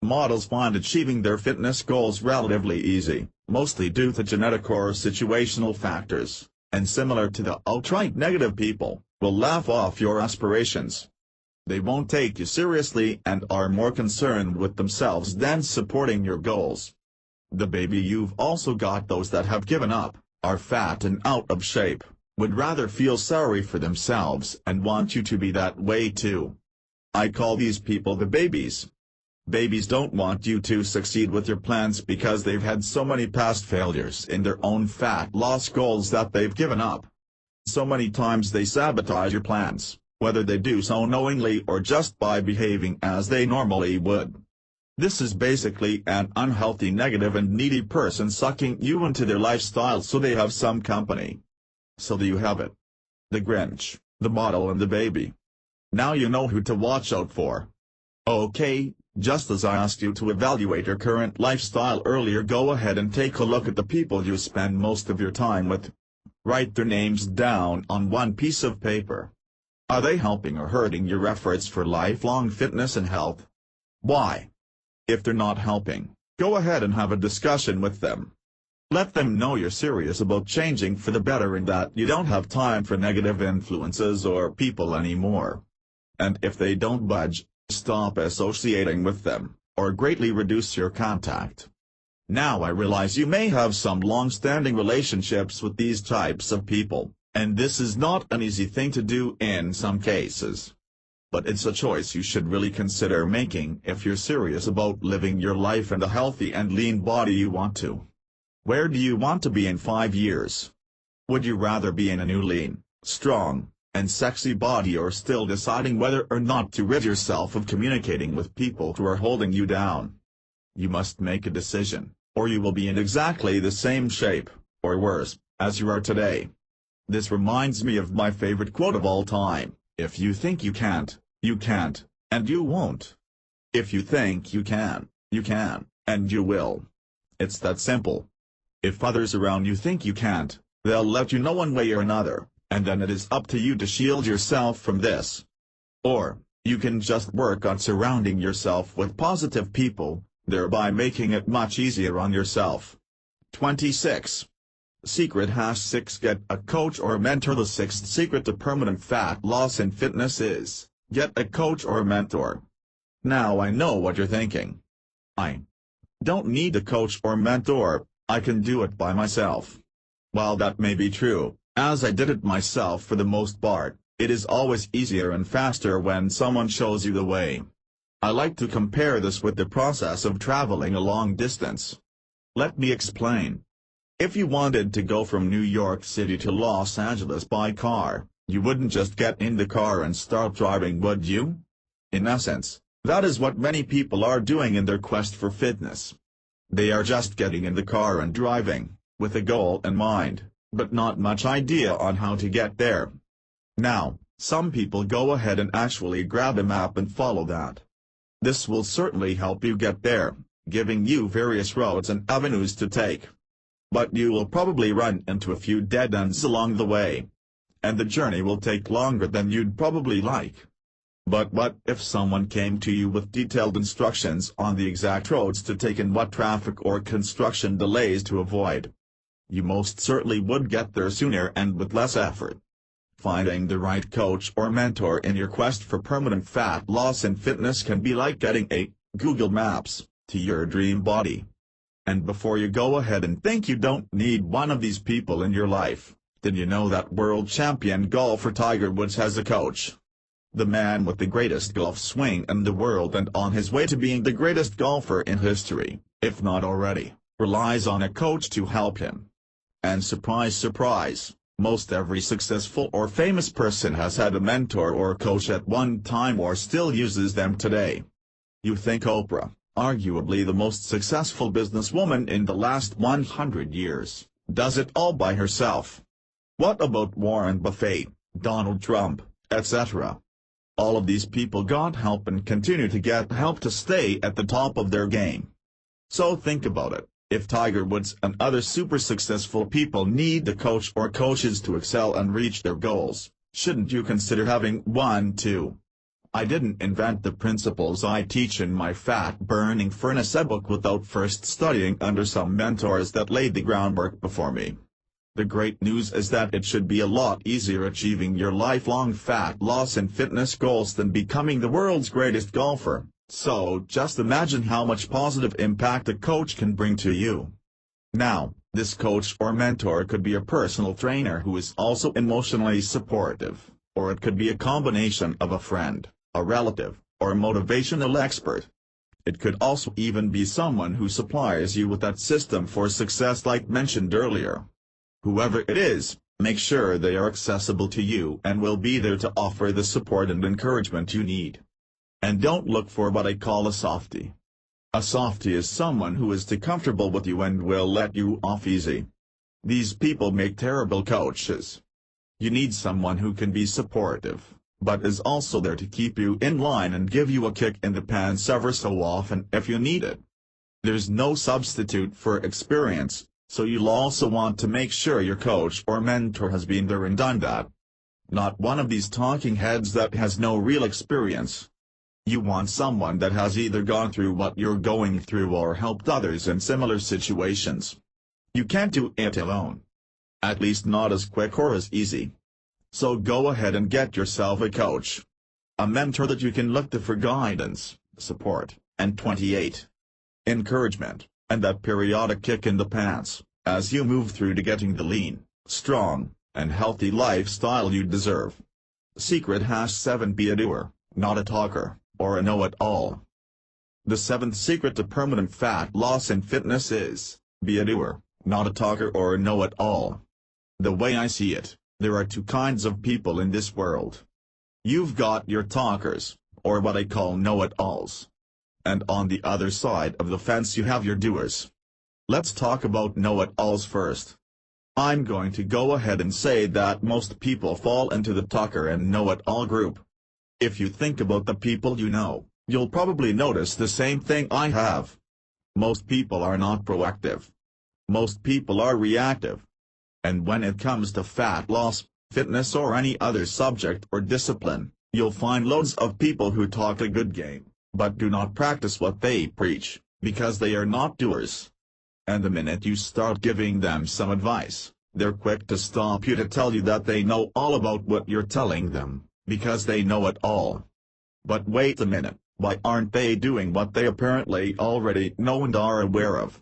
Models find achieving their fitness goals relatively easy, mostly due to genetic or situational factors, and similar to the outright negative people, will laugh off your aspirations. They won't take you seriously and are more concerned with themselves than supporting your goals. The baby, you've also got those that have given up, are fat and out of shape, would rather feel sorry for themselves and want you to be that way too. I call these people the babies. Babies don't want you to succeed with your plans because they've had so many past failures in their own fat loss goals that they've given up. So many times they sabotage your plans, whether they do so knowingly or just by behaving as they normally would. This is basically an unhealthy, negative and needy person sucking you into their lifestyle so they have some company. So there you have it. The Grinch, the model and the baby. Now you know who to watch out for. Okay, just as I asked you to evaluate your current lifestyle earlier, go ahead and take a look at the people you spend most of your time with. Write their names down on one piece of paper. Are they helping or hurting your efforts for lifelong fitness and health? Why? If they're not helping, go ahead and have a discussion with them. Let them know you're serious about changing for the better and that you don't have time for negative influences or people anymore. And if they don't budge, stop associating with them, or greatly reduce your contact. Now I realize you may have some long-standing relationships with these types of people, and this is not an easy thing to do in some cases. But it's a choice you should really consider making if you're serious about living your life and the healthy and lean body you want to. Where do you want to be in 5 years? Would you rather be in a new lean, strong, and sexy body, or still deciding whether or not to rid yourself of communicating with people who are holding you down? You must make a decision, or you will be in exactly the same shape, or worse, as you are today. This reminds me of my favorite quote of all time: if you think you can't, and you won't. If you think you can, and you will. It's that simple. If others around you think you can't, they'll let you know one way or another, and then it is up to you to shield yourself from this. Or, you can just work on surrounding yourself with positive people, thereby making it much easier on yourself. 26. Secret #6 Get a coach or mentor. The sixth secret to permanent fat loss in fitness is, get a coach or mentor. Now I know what you're thinking. I don't need a coach or mentor, I can do it by myself. While that may be true, as I did it myself for the most part, it is always easier and faster when someone shows you the way. I like to compare this with the process of traveling a long distance. Let me explain. If you wanted to go from New York City to Los Angeles by car, you wouldn't just get in the car and start driving, would you? In essence, that is what many people are doing in their quest for fitness. They are just getting in the car and driving, with a goal in mind, but not much idea on how to get there. Now, some people go ahead and actually grab a map and follow that. This will certainly help you get there, giving you various roads and avenues to take. But you will probably run into a few dead ends along the way. And the journey will take longer than you'd probably like. But what if someone came to you with detailed instructions on the exact roads to take and what traffic or construction delays to avoid? You most certainly would get there sooner and with less effort. Finding the right coach or mentor in your quest for permanent fat loss and fitness can be like getting a Google Maps to your dream body. And before you go ahead and think you don't need one of these people in your life, did you know that world champion golfer Tiger Woods has a coach? The man with the greatest golf swing in the world and on his way to being the greatest golfer in history, if not already, relies on a coach to help him. And surprise, surprise, most every successful or famous person has had a mentor or coach at one time or still uses them today. You think Oprah, arguably the most successful businesswoman in the last 100 years, does it all by herself? What about Warren Buffett, Donald Trump, etc.? All of these people got help and continue to get help to stay at the top of their game. So think about it, if Tiger Woods and other super successful people need a coach or coaches to excel and reach their goals, shouldn't you consider having one too? I didn't invent the principles I teach in my Fat Burning Furnace ebook without first studying under some mentors that laid the groundwork before me. The great news is that it should be a lot easier achieving your lifelong fat loss and fitness goals than becoming the world's greatest golfer, so just imagine how much positive impact a coach can bring to you. Now, this coach or mentor could be a personal trainer who is also emotionally supportive, or it could be a combination of a friend, a relative, or a motivational expert. It could also even be someone who supplies you with that system for success like mentioned earlier. Whoever it is, make sure they are accessible to you and will be there to offer the support and encouragement you need. And don't look for what I call a softie. A softie is someone who is too comfortable with you and will let you off easy. These people make terrible coaches. You need someone who can be supportive, but is also there to keep you in line and give you a kick in the pants ever so often if you need it. There's no substitute for experience, so you'll also want to make sure your coach or mentor has been there and done that. Not one of these talking heads that has no real experience. You want someone that has either gone through what you're going through or helped others in similar situations. You can't do it alone. At least not as quick or as easy. So go ahead and get yourself a coach. A mentor that you can look to for guidance, support, and 28. Encouragement, and that periodic kick in the pants, as you move through to getting the lean, strong, and healthy lifestyle you deserve. Secret #7 Be a doer, not a talker, or a know-it-all. The 7th secret to permanent fat loss and fitness is, be a doer, not a talker or a know-it-all. The way I see it, there are two kinds of people in this world. You've got your talkers, or what I call know-it-alls. And on the other side of the fence you have your doers. Let's talk about know-it-alls first. I'm going to go ahead and say that most people fall into the talker and know-it-all group. If you think about the people you know, you'll probably notice the same thing I have. Most people are not proactive. Most people are reactive. And when it comes to fat loss, fitness or any other subject or discipline, you'll find loads of people who talk a good game, but do not practice what they preach, because they are not doers. And the minute you start giving them some advice, they're quick to stop you to tell you that they know all about what you're telling them, because they know it all. But wait a minute, why aren't they doing what they apparently already know and are aware of?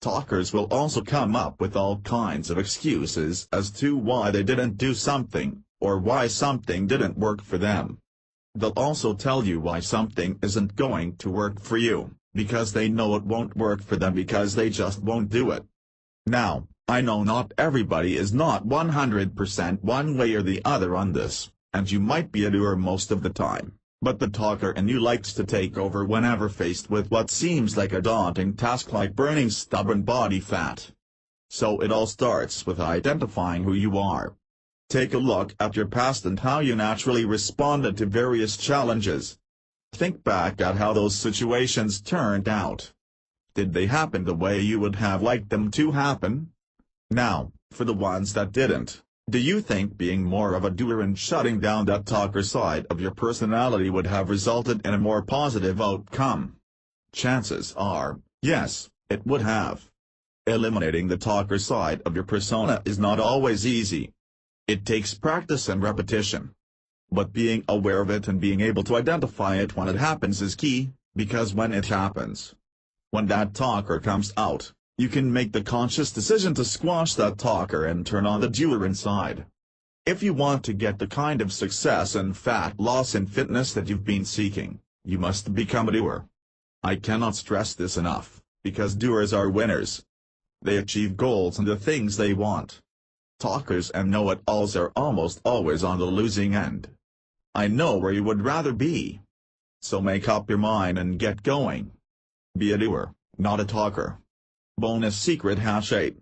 Talkers will also come up with all kinds of excuses as to why they didn't do something, or why something didn't work for them. They'll also tell you why something isn't going to work for you, because they know it won't work for them because they just won't do it. Now, I know not everybody is not 100% one way or the other on this, and you might be a doer most of the time, but the talker in you likes to take over whenever faced with what seems like a daunting task like burning stubborn body fat. So it all starts with identifying who you are. Take a look at your past and how you naturally responded to various challenges. Think back at how those situations turned out. Did they happen the way you would have liked them to happen? Now, for the ones that didn't, do you think being more of a doer and shutting down that talker side of your personality would have resulted in a more positive outcome? Chances are, yes, it would have. Eliminating the talker side of your persona is not always easy. It takes practice and repetition. But being aware of it and being able to identify it when it happens is key, because when it happens, when that talker comes out, you can make the conscious decision to squash that talker and turn on the doer inside. If you want to get the kind of success and fat loss and fitness that you've been seeking, you must become a doer. I cannot stress this enough, because doers are winners. They achieve goals and the things they want. Talkers and know-it-alls are almost always on the losing end. I know where you would rather be. So make up your mind and get going. Be a doer, not a talker. Bonus secret #8.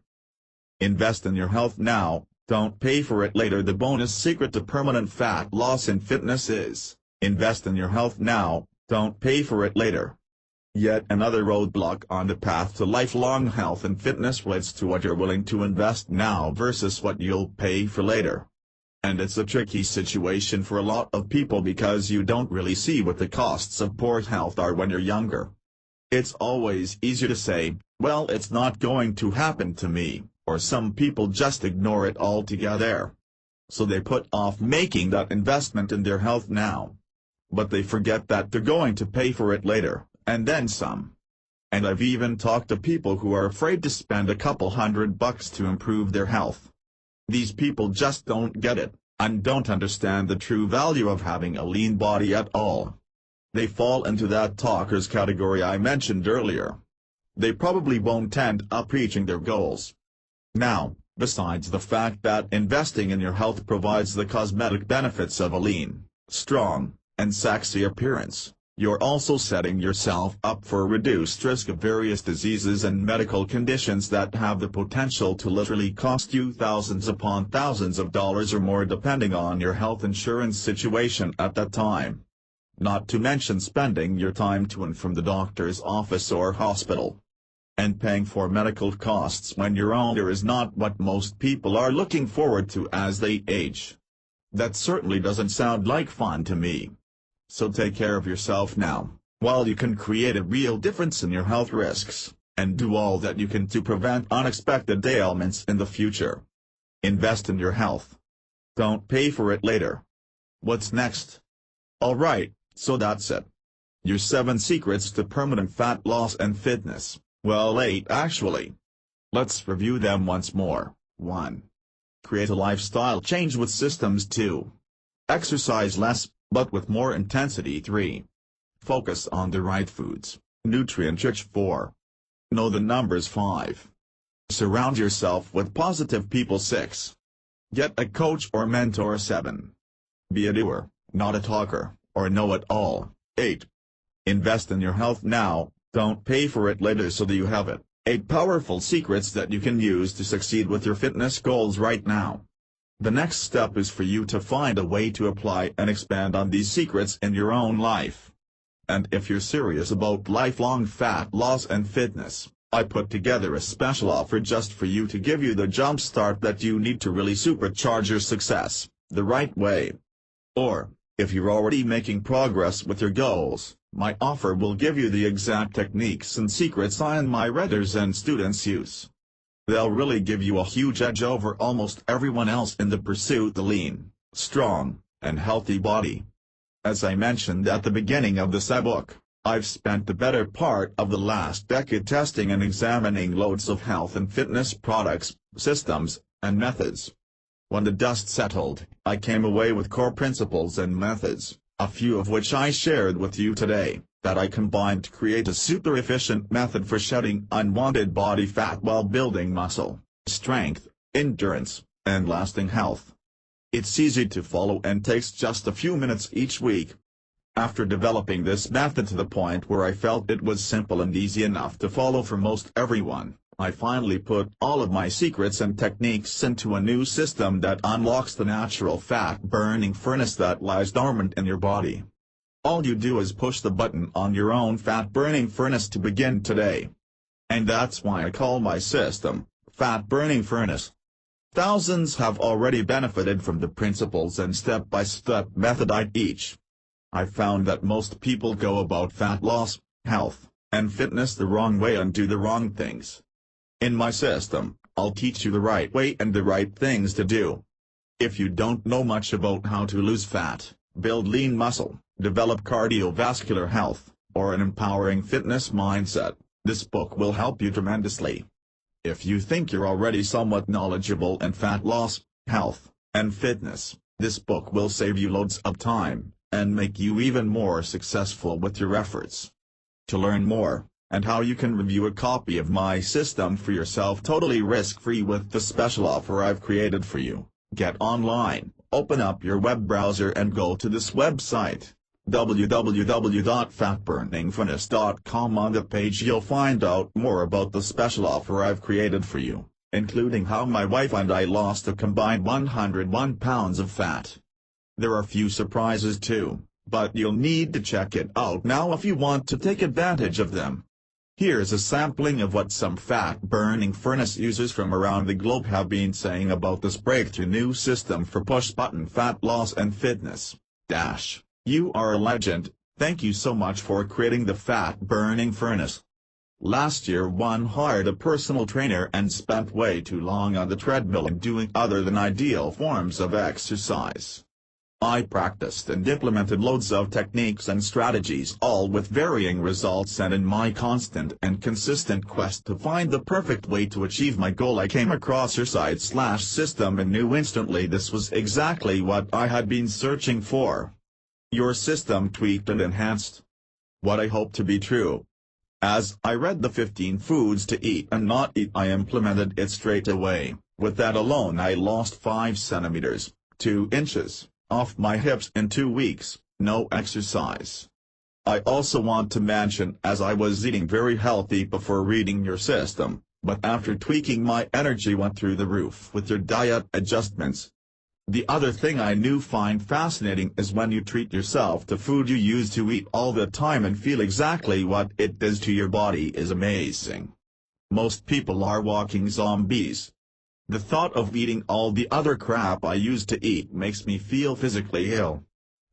Invest in your health now, don't pay for it later. The bonus secret to permanent fat loss and fitness is, invest in your health now, don't pay for it later. Yet another roadblock on the path to lifelong health and fitness relates to what you're willing to invest now versus what you'll pay for later. And it's a tricky situation for a lot of people because you don't really see what the costs of poor health are when you're younger. It's always easier to say, well, it's not going to happen to me, or some people just ignore it altogether. So they put off making that investment in their health now. But they forget that they're going to pay for it later, and then some. And I've even talked to people who are afraid to spend a couple $100 to improve their health. These people just don't get it, and don't understand the true value of having a lean body at all. They fall into that talkers category I mentioned earlier. They probably won't end up reaching their goals. Now, besides the fact that investing in your health provides the cosmetic benefits of a lean, strong, and sexy appearance, you're also setting yourself up for a reduced risk of various diseases and medical conditions that have the potential to literally cost you thousands upon thousands of dollars or more depending on your health insurance situation at that time. Not to mention spending your time to and from the doctor's office or hospital. And paying for medical costs when you're older is not what most people are looking forward to as they age. That certainly doesn't sound like fun to me. So take care of yourself now, while you can create a real difference in your health risks, and do all that you can to prevent unexpected ailments in the future. Invest in your health. Don't pay for it later. What's next? Alright, so that's it. Your 7 secrets to permanent fat loss and fitness. Well, 8 actually. Let's review them once more. 1. Create a lifestyle change with systems. 2. Exercise less, but with more intensity. 3. Focus on the right foods, nutrient-rich. 4. Know the numbers. 5. Surround yourself with positive people. 6. Get a coach or mentor. 7. Be a doer, not a talker, or know-it-all. 8. Invest in your health now, don't pay for it later so that you have it. 8 powerful secrets that you can use to succeed with your fitness goals right now. The next step is for you to find a way to apply and expand on these secrets in your own life. And if you're serious about lifelong fat loss and fitness, I put together a special offer just for you to give you the jump start that you need to really supercharge your success, the right way. Or, if you're already making progress with your goals, my offer will give you the exact techniques and secrets I and my readers and students use. They'll really give you a huge edge over almost everyone else in the pursuit of the lean, strong, and healthy body. As I mentioned at the beginning of this ebook, I've spent the better part of the last decade testing and examining loads of health and fitness products, systems, and methods. When the dust settled, I came away with core principles and methods, a few of which I shared with you today, that I combined to create a super efficient method for shedding unwanted body fat while building muscle, strength, endurance, and lasting health. It's easy to follow and takes just a few minutes each week. After developing this method to the point where I felt it was simple and easy enough to follow for most everyone, I finally put all of my secrets and techniques into a new system that unlocks the natural fat-burning furnace that lies dormant in your body. All you do is push the button on your own fat-burning furnace to begin today. And that's why I call my system, Fat-Burning Furnace. Thousands have already benefited from the principles and step-by-step method I teach. I found that most people go about fat loss, health, and fitness the wrong way and do the wrong things. In my system, I'll teach you the right way and the right things to do. If you don't know much about how to lose fat, build lean muscle, develop cardiovascular health, or an empowering fitness mindset, this book will help you tremendously. If you think you're already somewhat knowledgeable in fat loss, health, and fitness, this book will save you loads of time, and make you even more successful with your efforts. To learn more, and how you can review a copy of my system for yourself totally risk-free with the special offer I've created for you, get online, open up your web browser and go to this website, www.fatburningfurnace.com. On the page you'll find out more about the special offer I've created for you, including how my wife and I lost a combined 101 pounds of fat. There are a few surprises too, but you'll need to check it out now if you want to take advantage of them. Here's a sampling of what some fat-burning furnace users from around the globe have been saying about this breakthrough new system for push-button fat loss and fitness. You are a legend, thank you so much for creating the fat-burning furnace. Last year one hired a personal trainer and spent way too long on the treadmill and doing other than ideal forms of exercise. I practiced and implemented loads of techniques and strategies, all with varying results, and in my constant and consistent quest to find the perfect way to achieve my goal I came across your site/system and knew instantly this was exactly what I had been searching for. Your system tweaked and enhanced what I hoped to be true. As I read the 15 foods to eat and not eat, I implemented it straight away. With that alone I lost 5 centimeters, 2 inches, off my hips in 2 weeks, no exercise. I also want to mention, as I was eating very healthy before reading your system, but after tweaking my energy went through the roof with your diet adjustments. The other thing I find fascinating is when you treat yourself to food you used to eat all the time and feel exactly what it does to your body is amazing. Most people are walking zombies. The thought of eating all the other crap I used to eat makes me feel physically ill.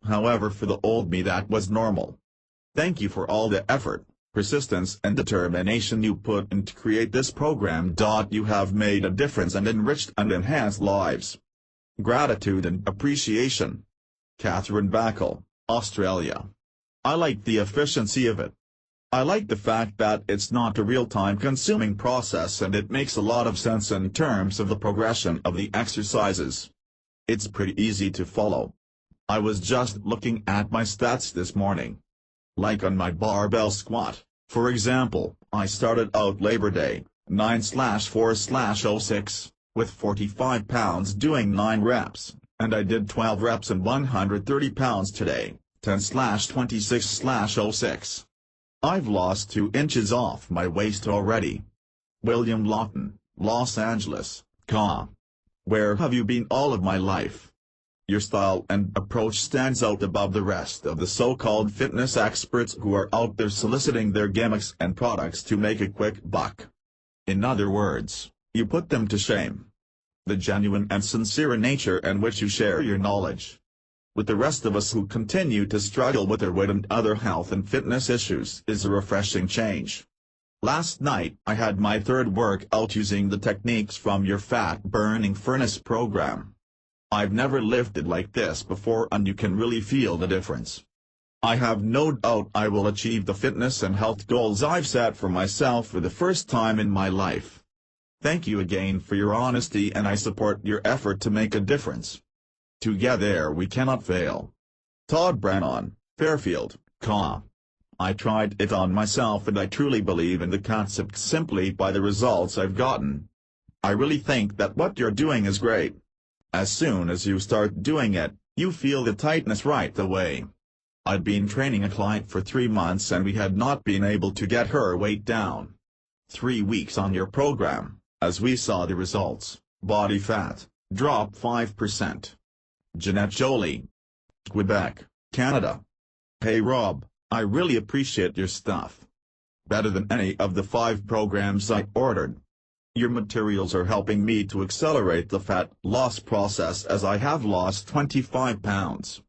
However, for the old me that was normal. Thank you for all the effort, persistence and determination you put in to create this program. You have made a difference and enriched and enhanced lives. Gratitude and appreciation. Catherine Backle, Australia. I like the efficiency of it. I like the fact that it's not a real-time consuming process and it makes a lot of sense in terms of the progression of the exercises. It's pretty easy to follow. I was just looking at my stats this morning. Like on my barbell squat, for example, I started out Labor Day, 9/4/06, with 45 pounds doing 9 reps, and I did 12 reps and 130 pounds today, 10/26/06. I've lost 2 inches off my waist already. William Lawton, Los Angeles, CA. Where have you been all of my life? Your style and approach stands out above the rest of the so-called fitness experts who are out there soliciting their gimmicks and products to make a quick buck. In other words, you put them to shame. The genuine and sincere nature in which you share your knowledge with the rest of us who continue to struggle with their weight and other health and fitness issues is a refreshing change. Last night I had my 3rd workout using the techniques from your fat-burning furnace program. I've never lifted like this before and you can really feel the difference. I have no doubt I will achieve the fitness and health goals I've set for myself for the first time in my life. Thank you again for your honesty and I support your effort to make a difference. Together we cannot fail. Todd Brannon, Fairfield, CA. I tried it on myself and I truly believe in the concept simply by the results I've gotten. I really think that what you're doing is great. As soon as you start doing it, you feel the tightness right away. I'd been training a client for 3 months and we had not been able to get her weight down. 3 weeks on your program, as we saw the results, body fat dropped 5%. Jeanette Jolie, Quebec, Canada. Hey Rob, I really appreciate your stuff. Better than any of the 5 programs I ordered. Your materials are helping me to accelerate the fat loss process as I have lost 25 pounds.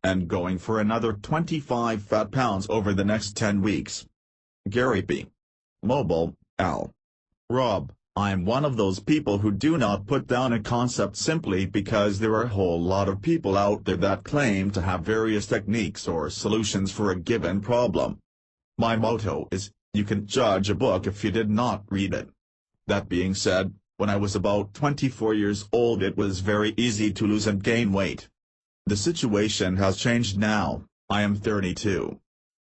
And going for another 25 fat pounds over the next 10 weeks. Gary P. Mobile, Al. Rob, I'm one of those people who do not put down a concept simply because there are a whole lot of people out there that claim to have various techniques or solutions for a given problem. My motto is, you can judge a book if you did not read it. That being said, when I was about 24 years old it was very easy to lose and gain weight. The situation has changed now, I am 32.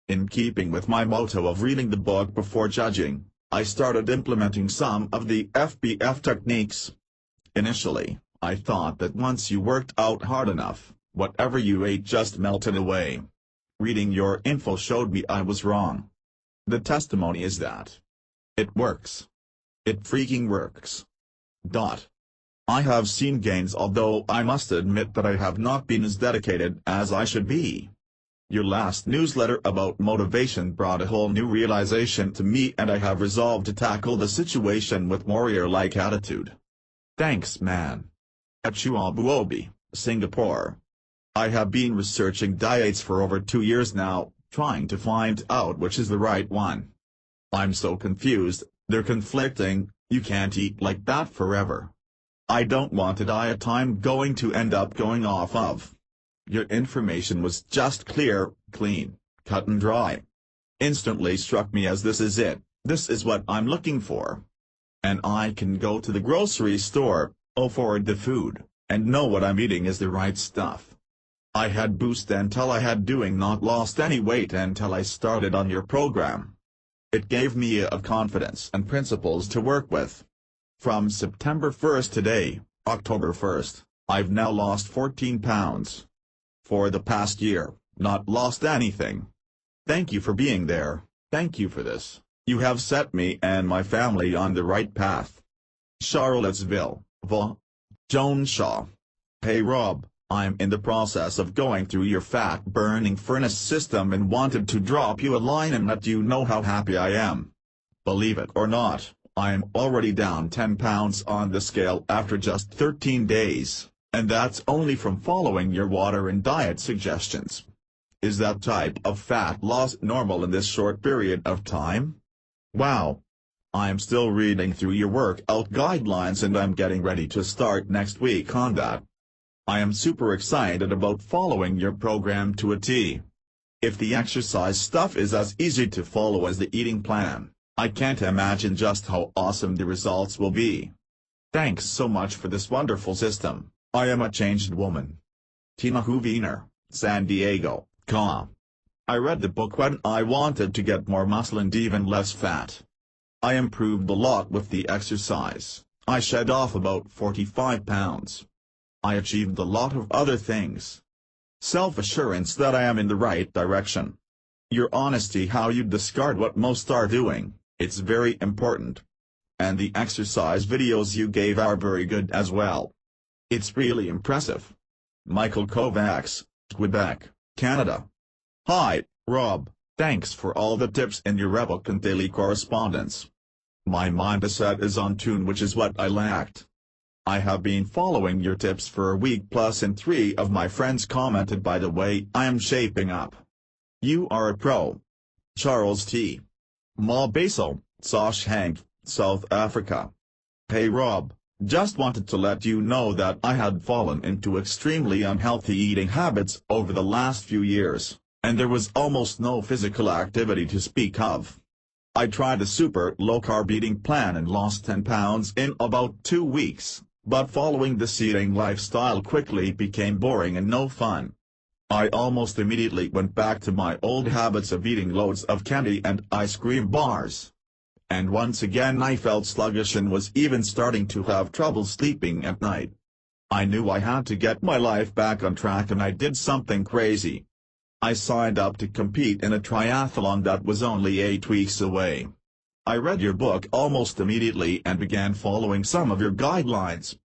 In keeping with my motto of reading the book before judging, I started implementing some of the FBF techniques. Initially, I thought that once you worked out hard enough, whatever you ate just melted away. Reading your info showed me I was wrong. The testimony is that it works. It freaking works. I have seen gains, although I must admit that I have not been as dedicated as I should be. Your last newsletter about motivation brought a whole new realization to me, and I have resolved to tackle the situation with warrior-like attitude. Thanks, man. Achuabuobi, Singapore. I have been researching diets for over 2 years now, trying to find out which is the right one. I'm so confused, they're conflicting. You can't eat like that forever. I don't want a diet I'm going to end up going off of. Your information was just clear, clean, cut and dry. Instantly struck me as this is it, this is what I'm looking for. And I can go to the grocery store, afford the food, and know what I'm eating is the right stuff. I had boost until I had not lost any weight until I started on your program. It gave me a confidence and principles to work with. From September 1st today, October 1st, I've now lost 14 pounds. For the past year, not lost anything. Thank you for being there, thank you for this. You have set me and my family on the right path. Charlottesville, Va. Joan Shaw. Hey Rob, I'm in the process of going through your fat-burning furnace system and wanted to drop you a line and let you know how happy I am. Believe it or not, I'm already down 10 pounds on the scale after just 13 days, and that's only from following your water and diet suggestions. Is that type of fat loss normal in this short period of time? Wow. I'm still reading through your workout guidelines and I'm getting ready to start next week on that. I am super excited about following your program to a T. If the exercise stuff is as easy to follow as the eating plan, I can't imagine just how awesome the results will be. Thanks so much for this wonderful system. I am a changed woman. Tina Huviner, San Diego, Ca. I read the book when I wanted to get more muscle and even less fat. I improved a lot with the exercise. I shed off about 45 pounds. I achieved a lot of other things. Self-assurance that I am in the right direction. Your honesty, how you discard what most are doing, it's very important. And the exercise videos you gave are very good as well. It's really impressive. Michael Kovacs, Quebec, Canada. Hi, Rob, thanks for all the tips in your ebook and daily correspondence. My mindset is on tune, which is what I lacked. I have been following your tips for a week plus and 3 of my friends commented by the way I am shaping up. You are a pro. Charles T. Ma Basil, Sashank, South Africa. Hey Rob, just wanted to let you know that I had fallen into extremely unhealthy eating habits over the last few years, and there was almost no physical activity to speak of. I tried a super low-carb eating plan and lost 10 pounds in about 2 weeks, but following this eating lifestyle quickly became boring and no fun. I almost immediately went back to my old habits of eating loads of candy and ice cream bars. And once again I felt sluggish and was even starting to have trouble sleeping at night. I knew I had to get my life back on track, and I did something crazy. I signed up to compete in a triathlon that was only 8 weeks away. I read your book almost immediately and began following some of your guidelines.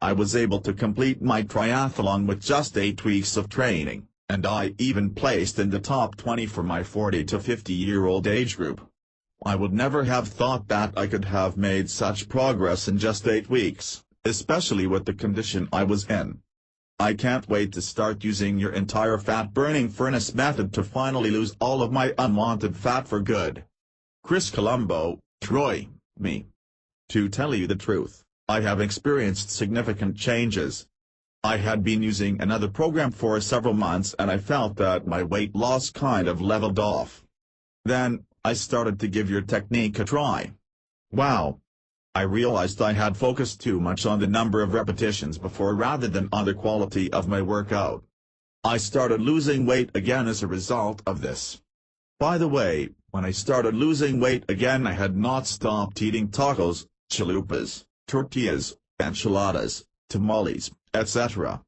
I was able to complete my triathlon with just 8 weeks of training, and I even placed in the top 20 for my 40 to 50-year-old age group. I would never have thought that I could have made such progress in just 8 weeks, especially with the condition I was in. I can't wait to start using your entire fat-burning furnace method to finally lose all of my unwanted fat for good. Chris Colombo, Troy, me. To tell you the truth, I have experienced significant changes. I had been using another program for several months and I felt that my weight loss kind of leveled off. Then, I started to give your technique a try. Wow! I realized I had focused too much on the number of repetitions before rather than on the quality of my workout. I started losing weight again as a result of this. By the way, when I started losing weight again I had not stopped eating tacos, chalupas, tortillas, enchiladas, tamales, etc.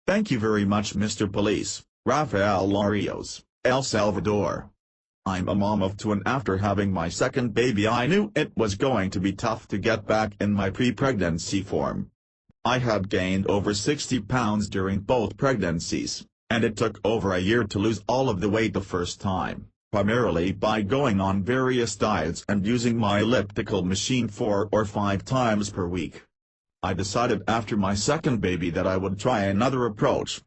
Thank you very much Mr. Police, Rafael Larios, El Salvador. I'm a mom of 2 and after having my second baby I knew it was going to be tough to get back in my pre-pregnancy form. I had gained over 60 pounds during both pregnancies, And it took over a year to lose all of the weight the first time, primarily by going on various diets and using my elliptical machine 4 or 5 times per week. I decided after my second baby that I would try another approach.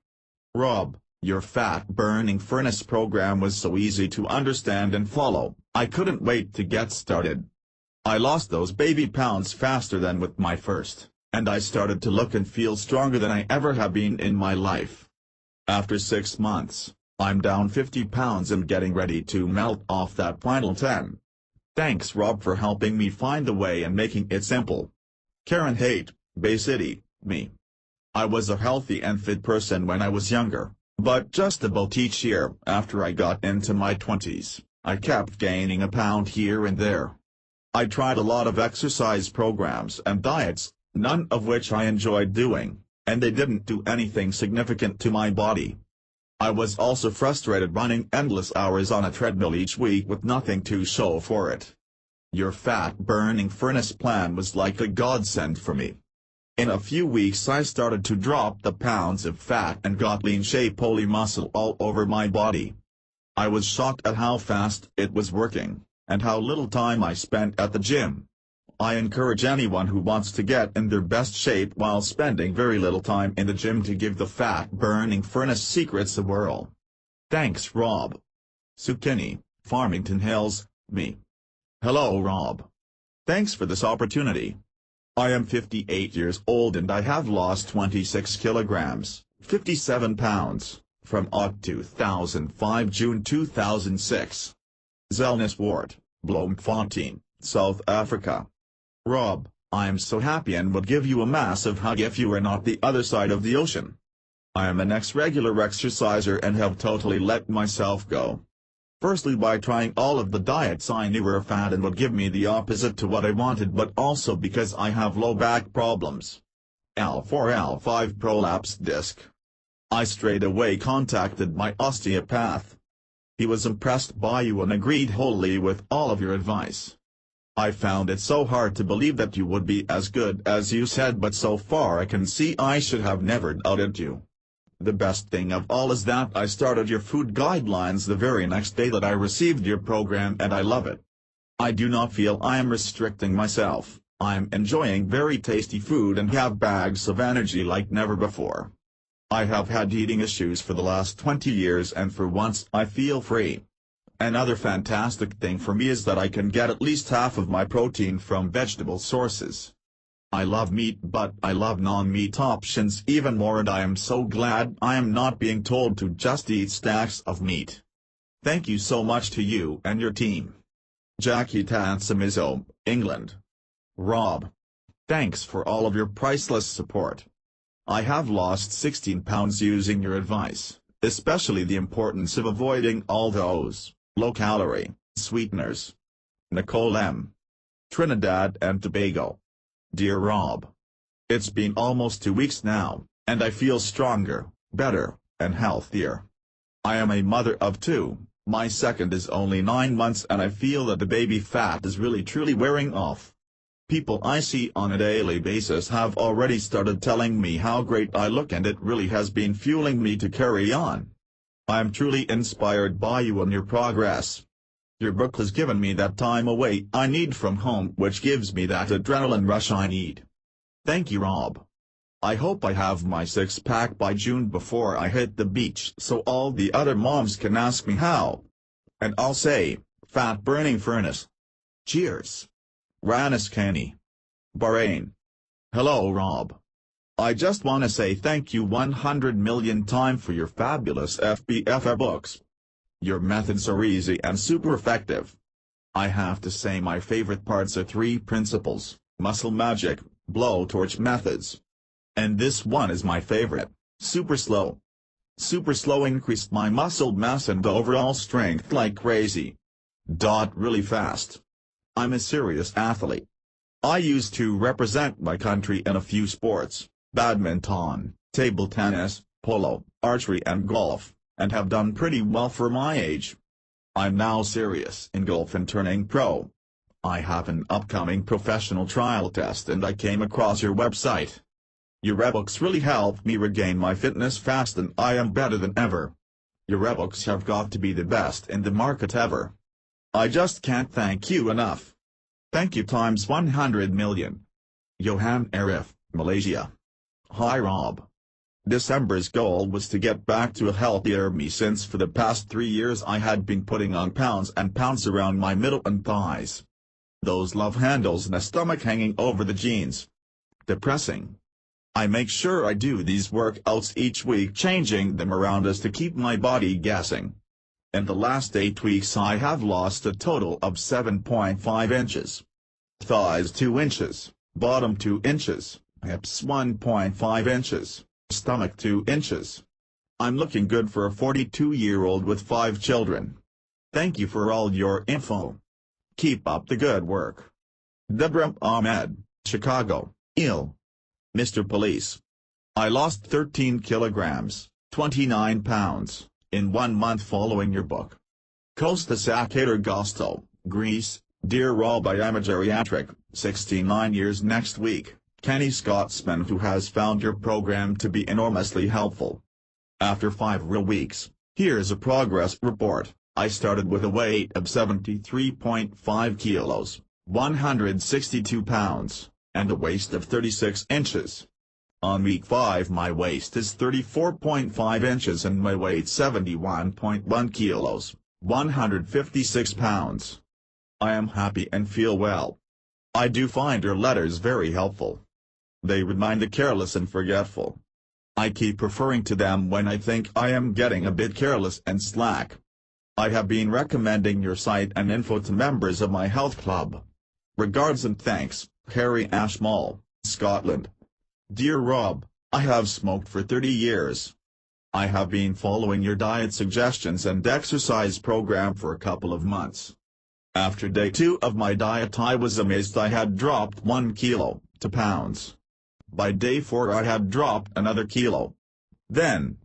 Rob, your fat burning furnace program was so easy to understand and follow, I couldn't wait to get started. I lost those baby pounds faster than with my first, and I started to look and feel stronger than I ever have been in my life. After 6 months, I'm down 50 pounds and getting ready to melt off that final 10. Thanks Rob for helping me find the way and making it simple. Karen Haight, Bay City, me. I was a healthy and fit person when I was younger, but just about each year after I got into my 20s, I kept gaining a pound here and there. I tried a lot of exercise programs and diets, none of which I enjoyed doing, and they didn't do anything significant to my body. I was also frustrated running endless hours on a treadmill each week with nothing to show for it. Your fat-burning furnace plan was like a godsend for me. In a few weeks I started to drop the pounds of fat and got lean shape-only muscle all over my body. I was shocked at how fast it was working, and how little time I spent at the gym. I encourage anyone who wants to get in their best shape while spending very little time in the gym to give the fat-burning furnace secrets a whirl. Thanks Rob. Zucchini, Farmington Hills, me. Hello Rob. Thanks for this opportunity. I am 58 years old and I have lost 26 kilograms, 57 pounds, from August 2005 June 2006. Zelniswart, Bloemfontein, South Africa. Rob, I am so happy and would give you a massive hug if you were not the other side of the ocean. I am an ex-regular exerciser and have totally let myself go. Firstly by trying all of the diets I knew were fad and would give me the opposite to what I wanted, but also because I have low back problems. L4-L5 prolapse disc. I straight away contacted my osteopath. He was impressed by you and agreed wholly with all of your advice. I found it so hard to believe that you would be as good as you said, but so far I can see I should have never doubted you. The best thing of all is that I started your food guidelines the very next day that I received your program and I love it. I do not feel I am restricting myself, I am enjoying very tasty food and have bags of energy like never before. I have had eating issues for the last 20 years and for once I feel free. Another fantastic thing for me is that I can get at least half of my protein from vegetable sources. I love meat, but I love non-meat options even more, and I am so glad I am not being told to just eat stacks of meat. Thank you so much to you and your team. Jackie Tansamizo, England. Rob. Thanks for all of your priceless support. I have lost 16 pounds using your advice, especially the importance of avoiding all those low-calorie sweeteners. Nicole M. Trinidad and Tobago. Dear Rob. It's been almost 2 weeks now, and I feel stronger, better, and healthier. I am a mother of 2, my second is only 9 months and I feel that the baby fat is really truly wearing off. People I see on a daily basis have already started telling me how great I look, and it really has been fueling me to carry on. I am truly inspired by you and your progress. Your book has given me that time away I need from home, which gives me that adrenaline rush I need. Thank you Rob. I hope I have my 6-pack by June before I hit the beach so all the other moms can ask me how. And I'll say, fat burning furnace. Cheers. Ranis Kani. Bahrain. Hello Rob. I just wanna say thank you 100 million times for your fabulous FBF books. Your methods are easy and super effective. I have to say my favorite parts are 3 principles, muscle magic, blowtorch methods. And this one is my favorite, super slow. Super slow increased my muscle mass and overall strength like crazy. Really fast. I'm a serious athlete. I used to represent my country in a few sports, badminton, table tennis, polo, archery and golf, and have done pretty well for my age. I'm now serious in golf and turning pro. I have an upcoming professional trial test and I came across your website. Your ebooks really helped me regain my fitness fast and I am better than ever. Your ebooks have got to be the best in the market ever. I just can't thank you enough. Thank you times 100 million. Johan Arif, Malaysia. Hi Rob. December's goal was to get back to a healthier me, since for the past 3 years I had been putting on pounds and pounds around my middle and thighs. Those love handles and a stomach hanging over the jeans. Depressing. I make sure I do these workouts each week, changing them around as to keep my body guessing. In the last 8 weeks I have lost a total of 7.5 inches. Thighs 2 inches, bottom 2 inches, hips 1.5 inches, stomach 2 inches. I'm looking good for a 42-year-old with 5 children. Thank you for all your info. Keep up the good work. Deborah Ahmed, Chicago, Ill. Mr. Police. I lost 13 kilograms, 29 pounds, in 1 month following your book. Costa Sacator Gosto, Greece. Dear Rob, I am a geriatric, 69 years next week, Kenny Scotsman, who has found your program to be enormously helpful. After 5 real weeks, here's a progress report. I started with a weight of 73.5 kilos, 162 pounds, and a waist of 36 inches. On week 5 my waist is 34.5 inches and my weight 71.1 kilos, 156 pounds. I am happy and feel well. I do find your letters very helpful. They remind the careless and forgetful. I keep referring to them when I think I am getting a bit careless and slack. I have been recommending your site and info to members of my health club. Regards and thanks, Harry Ashmall, Scotland. Dear Rob, I have smoked for 30 years. I have been following your diet suggestions and exercise program for a couple of months. After day 2 of my diet I was amazed I had dropped 1 kilo, 2 pounds. By day 4 I had dropped another kilo. Then,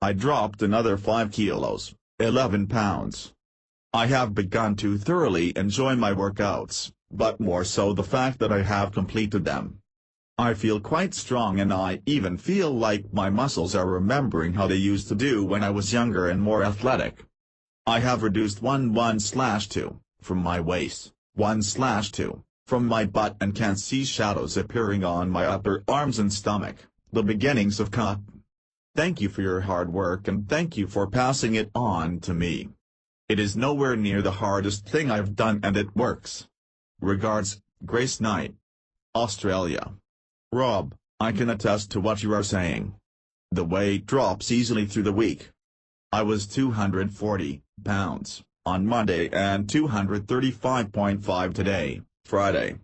I dropped another 5 kilos, 11 pounds. I have begun to thoroughly enjoy my workouts, but more so the fact that I have completed them. I feel quite strong and I even feel like my muscles are remembering how they used to do when I was younger and more athletic. I have reduced 1/2 from my waist, 1/2 from my butt, and can see shadows appearing on my upper arms and stomach, the beginnings of cut. Thank you for your hard work and thank you for passing it on to me. It is nowhere near the hardest thing I've done and it works. Regards, Grace Knight. Australia. Rob, I can attest to what you are saying. The weight drops easily through the week. I was 240 pounds on Monday and 235.5 today, Friday.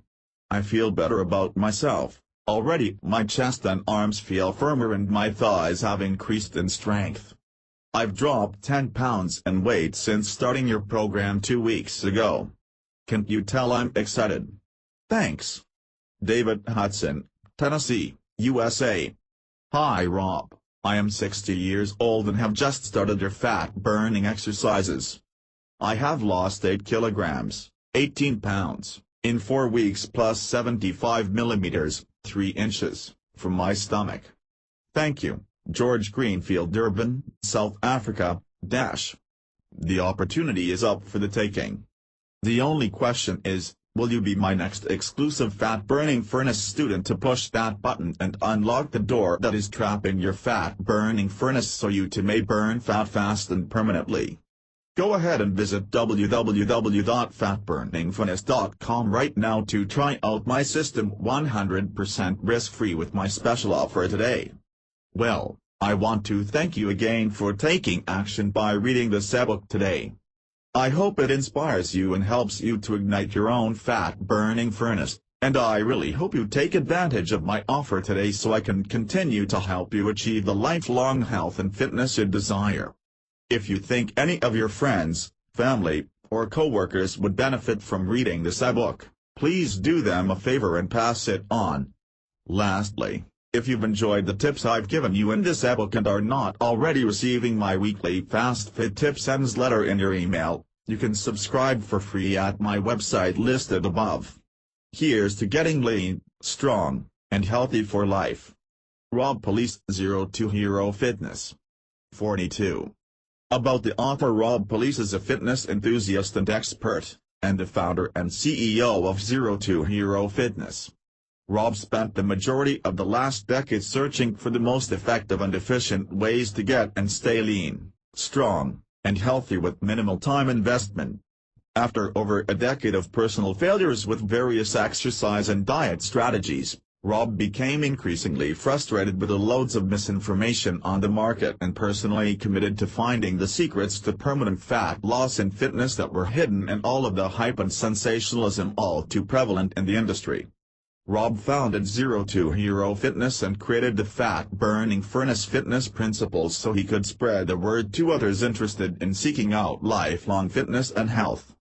I feel better about myself. Already my chest and arms feel firmer and my thighs have increased in strength. I've dropped 10 pounds in weight since starting your program 2 weeks ago. Can't you tell I'm excited? Thanks. David Hudson, Tennessee, USA. Hi Rob, I am 60 years old and have just started your fat-burning exercises. I have lost 8 kilograms, 18 pounds, in 4 weeks plus 75 millimeters, 3 inches, from my stomach. Thank you, George Greenfield, Durban, South Africa, The opportunity is up for the taking. The only question is, will you be my next exclusive fat-burning furnace student to push that button and unlock the door that is trapping your fat-burning furnace so you too may burn fat fast and permanently? Go ahead and visit www.fatburningfurnace.com right now to try out my system 100% risk-free with my special offer today. Well, I want to thank you again for taking action by reading this ebook today. I hope it inspires you and helps you to ignite your own fat-burning furnace, and I really hope you take advantage of my offer today so I can continue to help you achieve the lifelong health and fitness you desire. If you think any of your friends, family, or co-workers would benefit from reading this ebook, please do them a favor and pass it on. Lastly, if you've enjoyed the tips I've given you in this ebook and are not already receiving my weekly Fast Fit Tips newsletter in your email, you can subscribe for free at my website listed above. Here's to getting lean, strong, and healthy for life. Rob Police 02 Hero Fitness. 42. About the author. Rob Police is a fitness enthusiast and expert, and the founder and CEO of 02 Hero Fitness. Rob spent the majority of the last decade searching for the most effective and efficient ways to get and stay lean, strong, and healthy with minimal time investment. After over a decade of personal failures with various exercise and diet strategies, Rob became increasingly frustrated with the loads of misinformation on the market and personally committed to finding the secrets to permanent fat loss in fitness that were hidden in all of the hype and sensationalism all too prevalent in the industry. Rob founded 02 Hero Fitness and created the fat-burning furnace fitness principles so he could spread the word to others interested in seeking out lifelong fitness and health.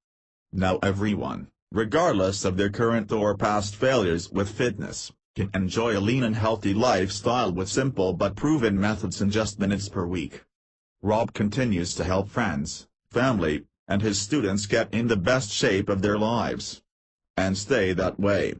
Now everyone, regardless of their current or past failures with fitness, can enjoy a lean and healthy lifestyle with simple but proven methods in just minutes per week. Rob continues to help friends, family, and his students get in the best shape of their lives. And stay that way.